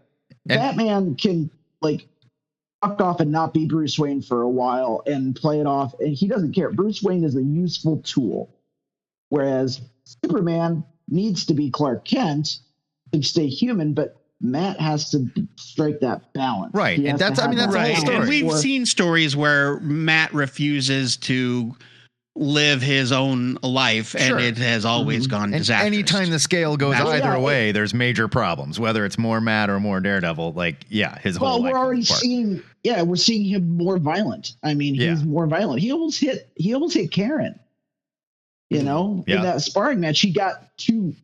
Batman can like fuck off and not be Bruce Wayne for a while and play it off, and he doesn't care. Bruce Wayne is a useful tool, whereas Superman needs to be Clark Kent to stay human, but Matt has to strike that balance. Right. And that's the whole story. And we've seen stories where Matt refuses to live his own life, and it has always gone disastrous. Anytime the scale goes either way, there's major problems, whether it's more Matt or more Daredevil. Like, his whole life. We're already seeing him more violent. I mean, he's more violent. He almost hit Karen. In that sparring match, he got too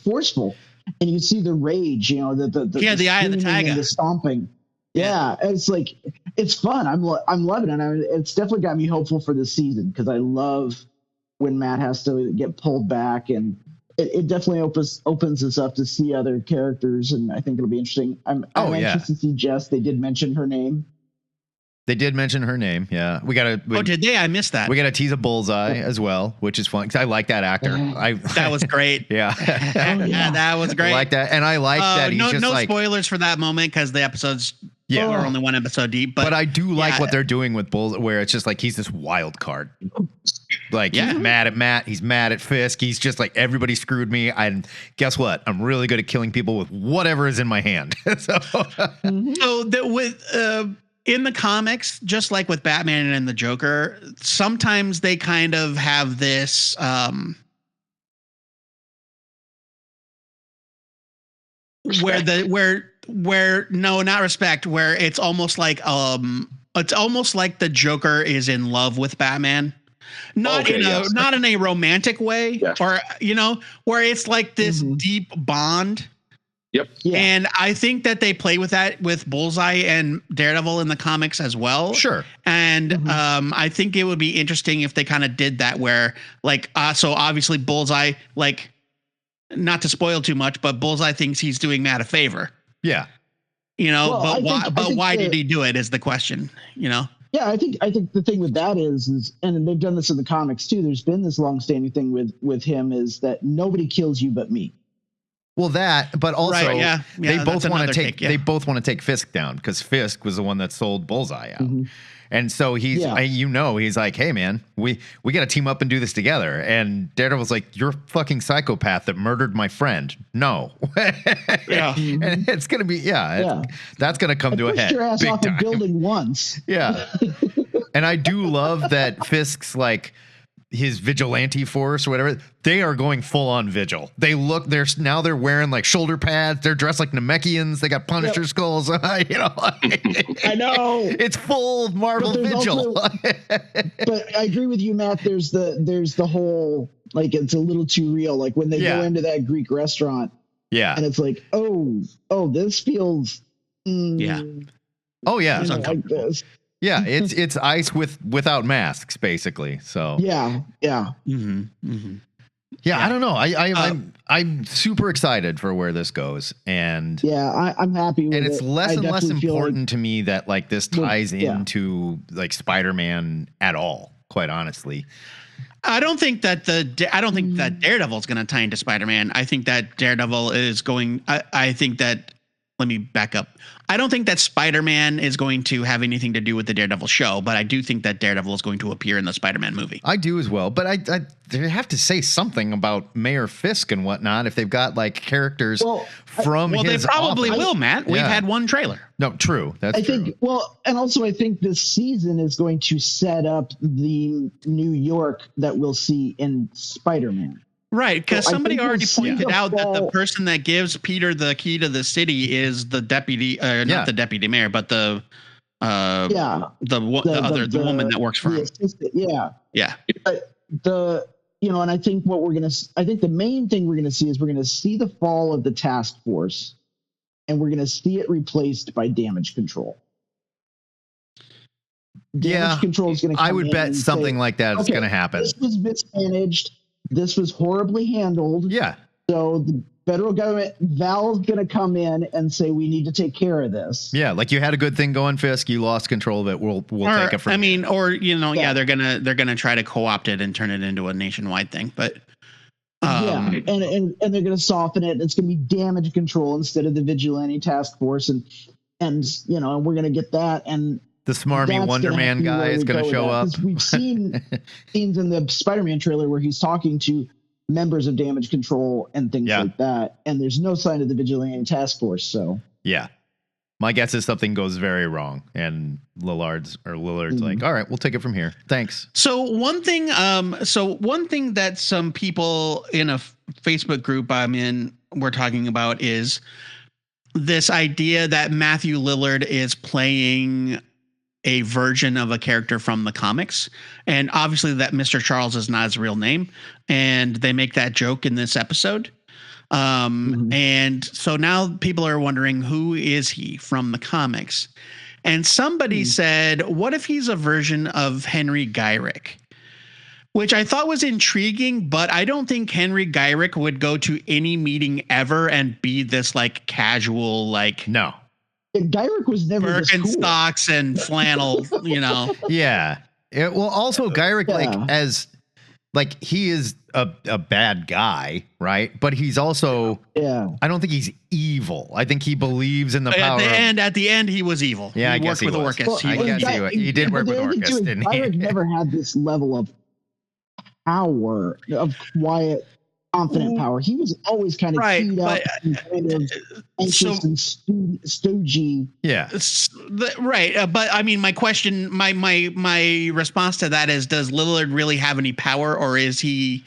forceful, and you see the rage. The eye of the tiger, the stomping. Yeah, it's like it's fun. I'm loving it. It's definitely got me hopeful for this season, because I love when Matt has to get pulled back, and it definitely opens us up to see other characters, and I think it'll be interesting. I'm anxious to see Jess. They did mention her name. They did mention her name. Yeah, did they? I missed that. We got to tease a Bullseye as well, which is fun because I like that actor. That was great. Yeah, that was great. I like that, and I like that. He's no spoilers for that moment, because the episodes are only one episode deep. But I do like what they're doing with Bullseye, where it's just like he's this wild card. Like he's mad at Matt, he's mad at Fisk. He's just like, everybody screwed me. And guess what? I'm really good at killing people with whatever is in my hand. In the comics, just like with Batman and the Joker, sometimes they kind of have this where where no, not respect, where it's almost like the Joker is in love with Batman. Not in a romantic way, or where it's like this deep bond. Yep. Yeah. And I think that they play with that with Bullseye and Daredevil in the comics as well. Sure. And I think it would be interesting if they kind of did that where like so obviously Bullseye, like, not to spoil too much, but Bullseye thinks he's doing Matt a favor. Yeah. Why did he do it is the question, Yeah, I think the thing with that is, and they've done this in the comics too. There's been this longstanding thing with him is that nobody kills you but me. Well, but also they both want to take. They both want to take Fisk down because Fisk was the one that sold Bullseye out, and so he's he's like, hey man, we got to team up and do this together. And Daredevil's like, you're a fucking psychopath that murdered my friend. No, and it's gonna be that's gonna come to a head. Your ass off a building once. Yeah, and I do love that Fisk's like. His vigilante force or whatever, they are going full on vigil. They're wearing like shoulder pads. They're dressed like Namekians. They got Punisher skulls. I know it's full Marvel vigil. But I agree with you, Matt. There's the whole, like, it's a little too real. Like when they go into that Greek restaurant. Yeah. And it's like, oh, this feels. Oh yeah. Like this. Yeah, it's ice without masks, basically. So yeah. I don't know. I'm super excited for where this goes, and I'm happy with it. And it's less and less important to me that like this ties into like Spider-Man at all. Quite honestly, I don't think that Daredevil is going to tie into Spider-Man. I think that Daredevil is going. I think that. Let me back up. I don't think that Spider-Man is going to have anything to do with the Daredevil show, but I do think that Daredevil is going to appear in the Spider-Man movie. I do as well, but they have to say something about Mayor Fisk and whatnot if they've got like characters from his they probably office. Will, Matt. We've had one trailer. No, true. That's true. And also I think this season is going to set up the New York that we'll see in Spider-Man. Right, because somebody already pointed out that the person that gives Peter the key to the city is the deputy, not the deputy mayor, but the woman that works for him. Yeah. But and I think the main thing we're gonna see is we're gonna see the fall of the task force, and we're gonna see it replaced by damage control. Damage control is gonna come I would bet something like that is gonna happen. This was mismanaged. This was horribly handled. Yeah. So the federal government, Val's going to come in and say, we need to take care of this. Yeah. Like you had a good thing going, Fisk. You lost control of it. We'll take it from you. They're going to try to co-opt it and turn it into a nationwide thing. But and they're going to soften it. It's going to be damage control instead of the vigilante task force. And we're going to get that. And the smarmy Wonder Man guy is going to show up. We've seen scenes in the Spider-Man trailer where he's talking to members of damage control and things like that. And there's no sign of the vigilante task force. So my guess is something goes very wrong. And Lillard's like, all right, we'll take it from here. Thanks. So one thing that some people in a Facebook group I'm in were talking about is this idea that Matthew Lillard is playing a version of a character from the comics, and obviously that Mr. Charles is not his real name, and they make that joke in this episode. And so now people are wondering, who is he from the comics? And somebody said, what if he's a version of Henry Gyrick? Which I thought was intriguing, but I don't think Henry Gyrick would go to any meeting ever and be this like casual, like no. Gyrick was never Birkenstocks and flannel, Yeah. Also Gyrick, he is a bad guy, right? But he's also, I don't think he's evil. I think he believes in the power. At the end, he was evil. Yeah, he worked with Orcus. He did work with Orcus, didn't he? Gyrick never had this level of power, of quiet, confident power. He was always kind of keyed up and kind of anxious and stoogy. Yeah. But I mean, my question, my response to that is, does Lillard really have any power, or is he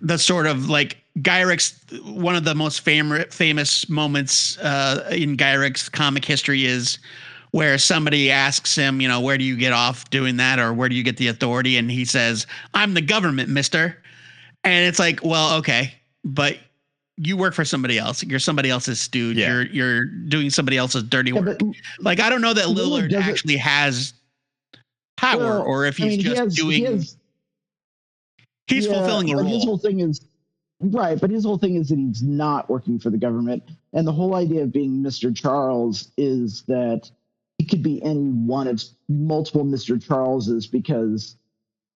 the sort of like Gyric's, one of the most famous moments in Gyric's comic history is where somebody asks him, you know, where do you get off doing that, or where do you get the authority? And he says, I'm the government, mister. And it's like, well, okay, but you work for somebody else. You're somebody else's stooge. Yeah. You're doing somebody else's dirty work. Like, I don't know that Lillard actually has power, or if he's he's fulfilling a role. His whole thing is right, but his whole thing is that he's not working for the government. And the whole idea of being Mr. Charles is that he could be any one of multiple Mr. Charleses because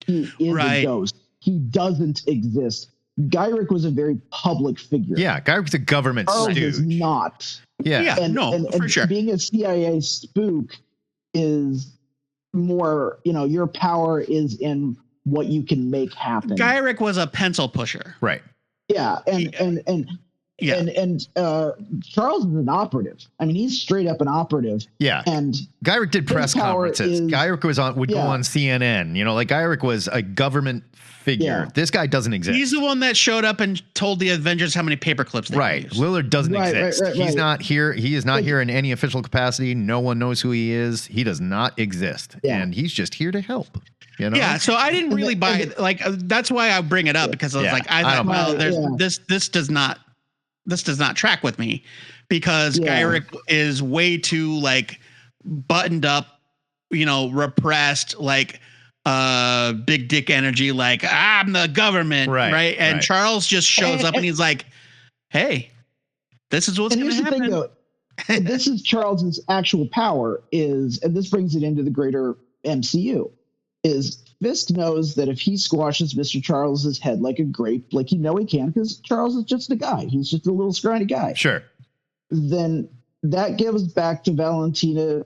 he is a ghost. He doesn't exist. Gyric was a very public figure. Yeah, Gyric's a government Charles stooge. is not. Yeah, and for sure. Being a CIA spook is more, you know, your power is in what you can make happen. Gyric was a pencil pusher. Right. Yeah, and Charles is an operative. I mean, he's straight up an operative. Yeah, and Gyric did press conferences. Gyric would go on CNN. You know, like Gyric was a government figure. Yeah. This guy doesn't exist. He's the one that showed up and told the Avengers how many paper clips they used. Lillard doesn't exist. He's not here. He is not here in any official capacity. No one knows who he is. He does not exist, and he's just here to help. You know? Yeah, so I didn't really buy it. Like, that's why I bring it up, because I was like, I thought, well, this does not track with me, because Gyric is way too like buttoned up, you know, repressed, like big dick energy, like I'm the government, right? And Charles just shows up and he's like, hey, this is what's going to happen. Thing, though, this is Charles's actual power is, and this brings it into the greater MCU. Is Fisk knows that if he squashes Mr. Charles's head like a grape, like he can, because Charles is just a guy. He's just a little scrawny guy. Sure. Then that gives back to Valentina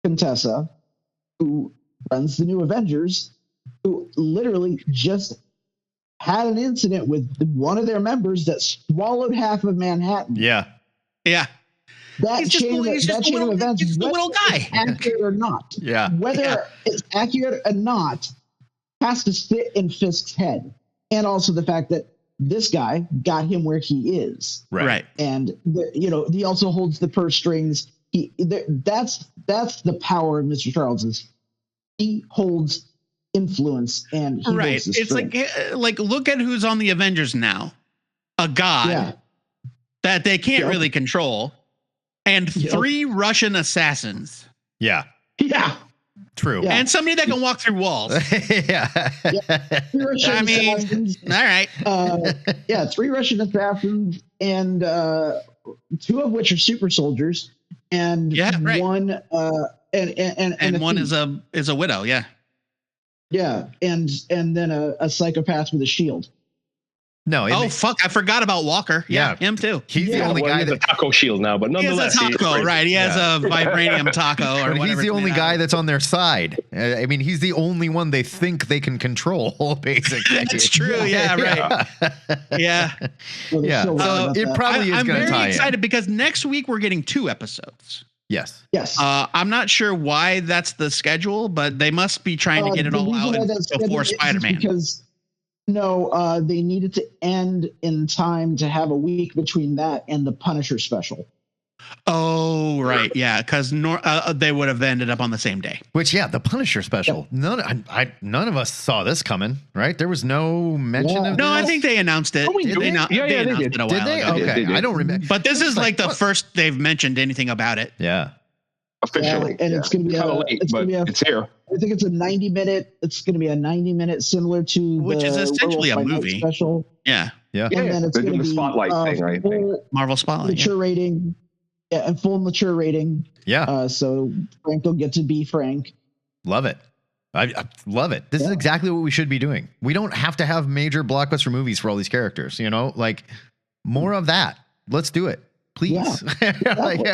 Contessa, who runs the New Avengers, who literally just had an incident with one of their members that swallowed half of Manhattan. Yeah. Yeah. That chain of events, he's the little guy, accurate or not, whether it's accurate or not, has to sit in Fisk's head, and also the fact that this guy got him where he is, right? And he also holds the purse strings. That's the power of Mr. Charles. He holds influence, and he holds the strings. It's like look at who's on the Avengers now, a god that they can't really control. And 3 Russian assassins. Yeah. Yeah. True. And somebody that can walk through walls. I mean, assassins. All right. 3 Russian assassins, and 2 of which are super soldiers, and one and one is a widow. Yeah. Yeah, and then a psychopath with a shield. No. Fuck! I forgot about Walker. Yeah, him too. He's the only guy that taco shield now, but nonetheless, he has a taco, right? He has a vibranium taco, or whatever. He's the only guy that's on their side. I mean, he's the only one they think they can control. Basically, that's true. Yeah, right. Yeah. So it probably is going to tie in. I'm very excited because next week we're getting 2 episodes. Yes. I'm not sure why that's the schedule, but they must be trying to get it all out before Spider-Man. Because they needed to end in time to have a week between that and the Punisher special. Oh, right. Yeah, because they would have ended up on the same day. Which, the Punisher special. Yeah. None of us saw this coming, right? There was no mention of this. No, I think they announced it. They announced it a while ago. Okay, I don't remember. But this is like the first they've mentioned anything about it. Yeah. Officially. And it's going to be kind of late, but it's here. I think it's a 90-minute. It's going to be a 90-minute, similar to which is essentially a movie special. Yeah. And then it's going to be Spotlight thing, right? Marvel Spotlight. Mature rating. Yeah, and full mature rating. Yeah. So Frank will get to be Frank. Love it. I love it. This is exactly what we should be doing. We don't have to have major blockbuster movies for all these characters. Like more of that. Let's do it. Please.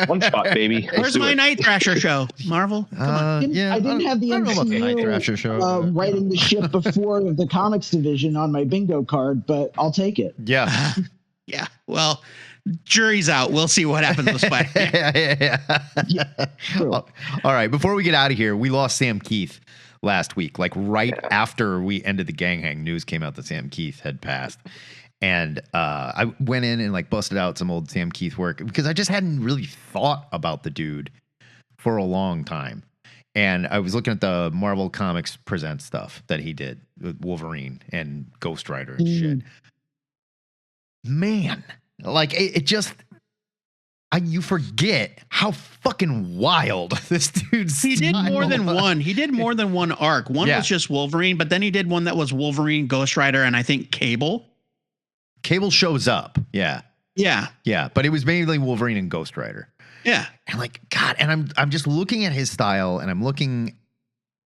One shot, baby. Where's my Night Thrasher show? Marvel? Come on. I didn't have the MCU writing the ship before the comics division on my bingo card, but I'll take it. Yeah. Yeah. Well, jury's out. We'll see what happens with Spider-Man. All right. Before we get out of here, we lost Sam Kieth last week, like right after we ended the Gang Hang. News came out that Sam Kieth had passed. And I went in and like busted out some old Sam Kieth work because I just hadn't really thought about the dude for a long time. And I was looking at the Marvel Comics Present stuff that he did with Wolverine and Ghost Rider and shit. Man, like it just, you forget how fucking wild this dude's. He did more than one. He did more than one arc. One was just Wolverine, but then he did one that was Wolverine, Ghost Rider, and I think Cable. Cable shows up. Yeah. But it was mainly Wolverine and Ghost Rider. Yeah. And like, God, and I'm just looking at his style and I'm looking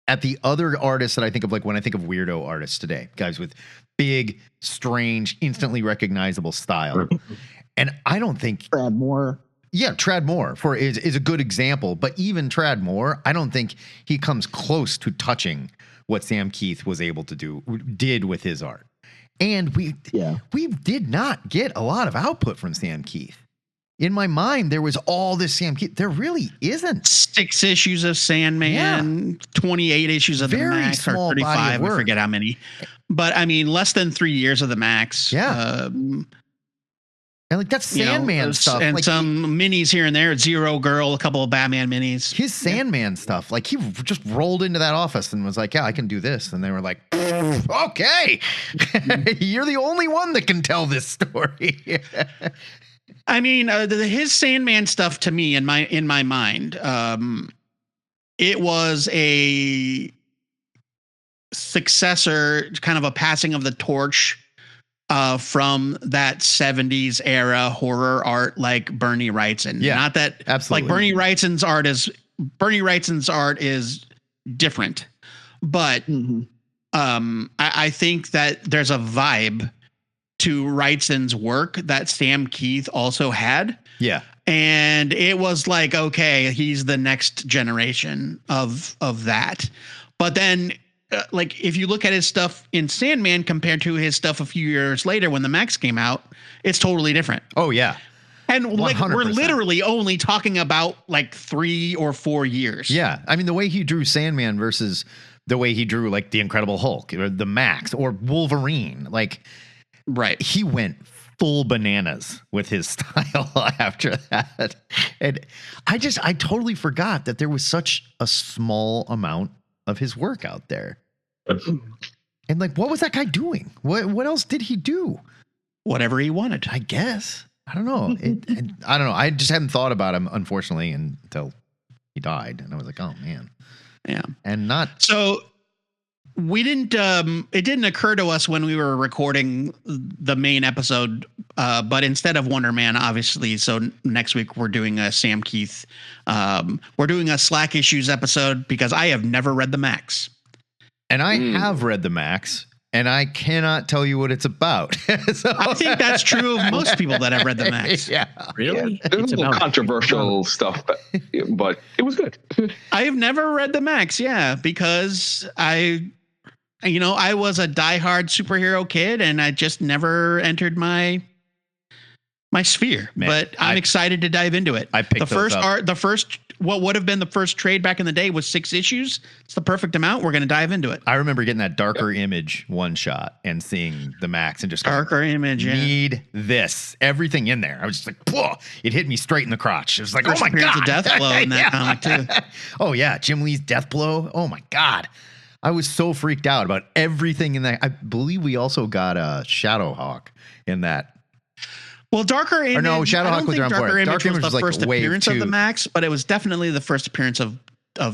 at the other artists that I think of, like when I think of weirdo artists today, guys with big, strange, instantly recognizable style. And I don't think Trad Moore. Yeah, Trad Moore is a good example, but even Trad Moore, I don't think he comes close to touching what Sam Kieth was able to did with his art. And we did not get a lot of output from Sam Kieth. In my mind, there was all this Sam Kieth. There really isn't. 6 issues of Sandman, 28 issues of the Max, or 35, I forget how many. But I mean, less than 3 years of the Max. Yeah. And like that's Sandman stuff. And like some minis here and there. Zero Girl, a couple of Batman minis. His Sandman stuff. Like he just rolled into that office and was like, yeah, I can do this. And they were like, okay, you're the only one that can tell this story. I mean, his Sandman stuff to me in my mind, it was a successor, kind of a passing of the torch from that 70s era horror art like Bernie Wrightson. Yeah, not that absolutely. Like Bernie Wrightson's art is different, but I think that there's a vibe to Wrightson's work that Sam Kieth also had. Yeah. And it was like, okay, he's the next generation of that. But then like if you look at his stuff in Sandman compared to his stuff a few years later when the Max came out, it's totally different. Oh yeah. And like 100%. We're literally only talking about like 3 or 4 years. Yeah. I mean, the way he drew Sandman versus the way he drew like the Incredible Hulk or the Max or Wolverine, like right. He went full bananas with his style after that. And I totally forgot that there was such a small amount of his work out there. And like, what was that guy doing? What else did he do? Whatever he wanted, I guess. I don't know. I don't know. I just hadn't thought about him, unfortunately, until he died. And I was like, oh man. Yeah. And not so we didn't, it didn't occur to us when we were recording the main episode, but instead of Wonder Man, obviously, so next week we're doing a Sam Kieth, we're doing a Slack Issues episode because I have never read the Max. And I have read the Max, and I cannot tell you what it's about. So, I think that's true of most people that have read the Max. Yeah. Really? Yeah, there's a little controversial stuff, but it was good. I have never read the Max, because I was a diehard superhero kid, and I just never entered my sphere. Man, but I'm excited to dive into it. I picked the first art, what would have been the first trade back in the day was 6 issues. It's the perfect amount. We're going to dive into it. I remember getting that Darker Image one shot and seeing the Max and just Darker Image. Need this everything in there. I was just like, whoa! It hit me straight in the crotch. It was like, first oh my god, Death Blow in that comic too. Oh yeah, Jim Lee's Death Blow. Oh my god. I was so freaked out about everything in that. I believe we also got a Shadowhawk in that. Well, Darker Image. Or no, Shadowhawk was Darker Image was the like first appearance of the Max, but it was definitely the first appearance of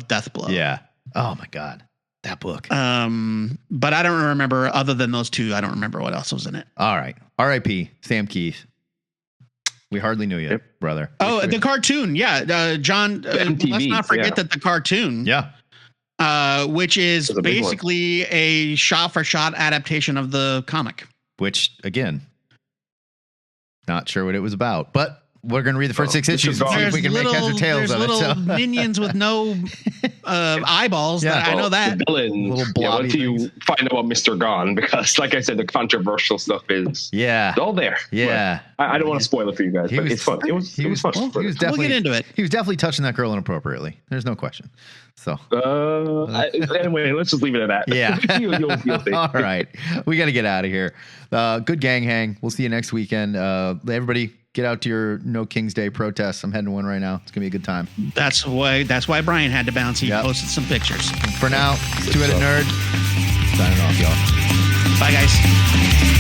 Death Blow. Yeah. Oh my god, that book. But I don't remember other than those two. I don't remember what else was in it. All right. R.I.P. Sam Kieth. We hardly knew you, brother. Oh, the cartoon. Yeah, John. Let's not forget that the cartoon. Yeah. Which is basically a shot-for-shot adaptation of the comic. Which, again, not sure what it was about, but we're going to read the first 6 issues and see if we can make heads or tails of it. There's little minions with no eyeballs. Yeah. I know that. The villain, Little blobby until you find out about Mr. Gone, because like I said, the controversial stuff is all there. Yeah. I don't want to spoil it for you guys, but it's fun. It was fun. He was definitely, we'll get into it. He was definitely touching that girl inappropriately. There's no question. So anyway, let's just leave it at that. Yeah. You'll see. All right. We got to get out of here. Good gang hang. We'll see you next weekend. Everybody get out to your No King's Day protests. I'm heading to one right now. It's going to be a good time. That's why Brian had to bounce. He posted some pictures. For now, Two-Headed Nerd. Signing off, y'all. Bye, guys.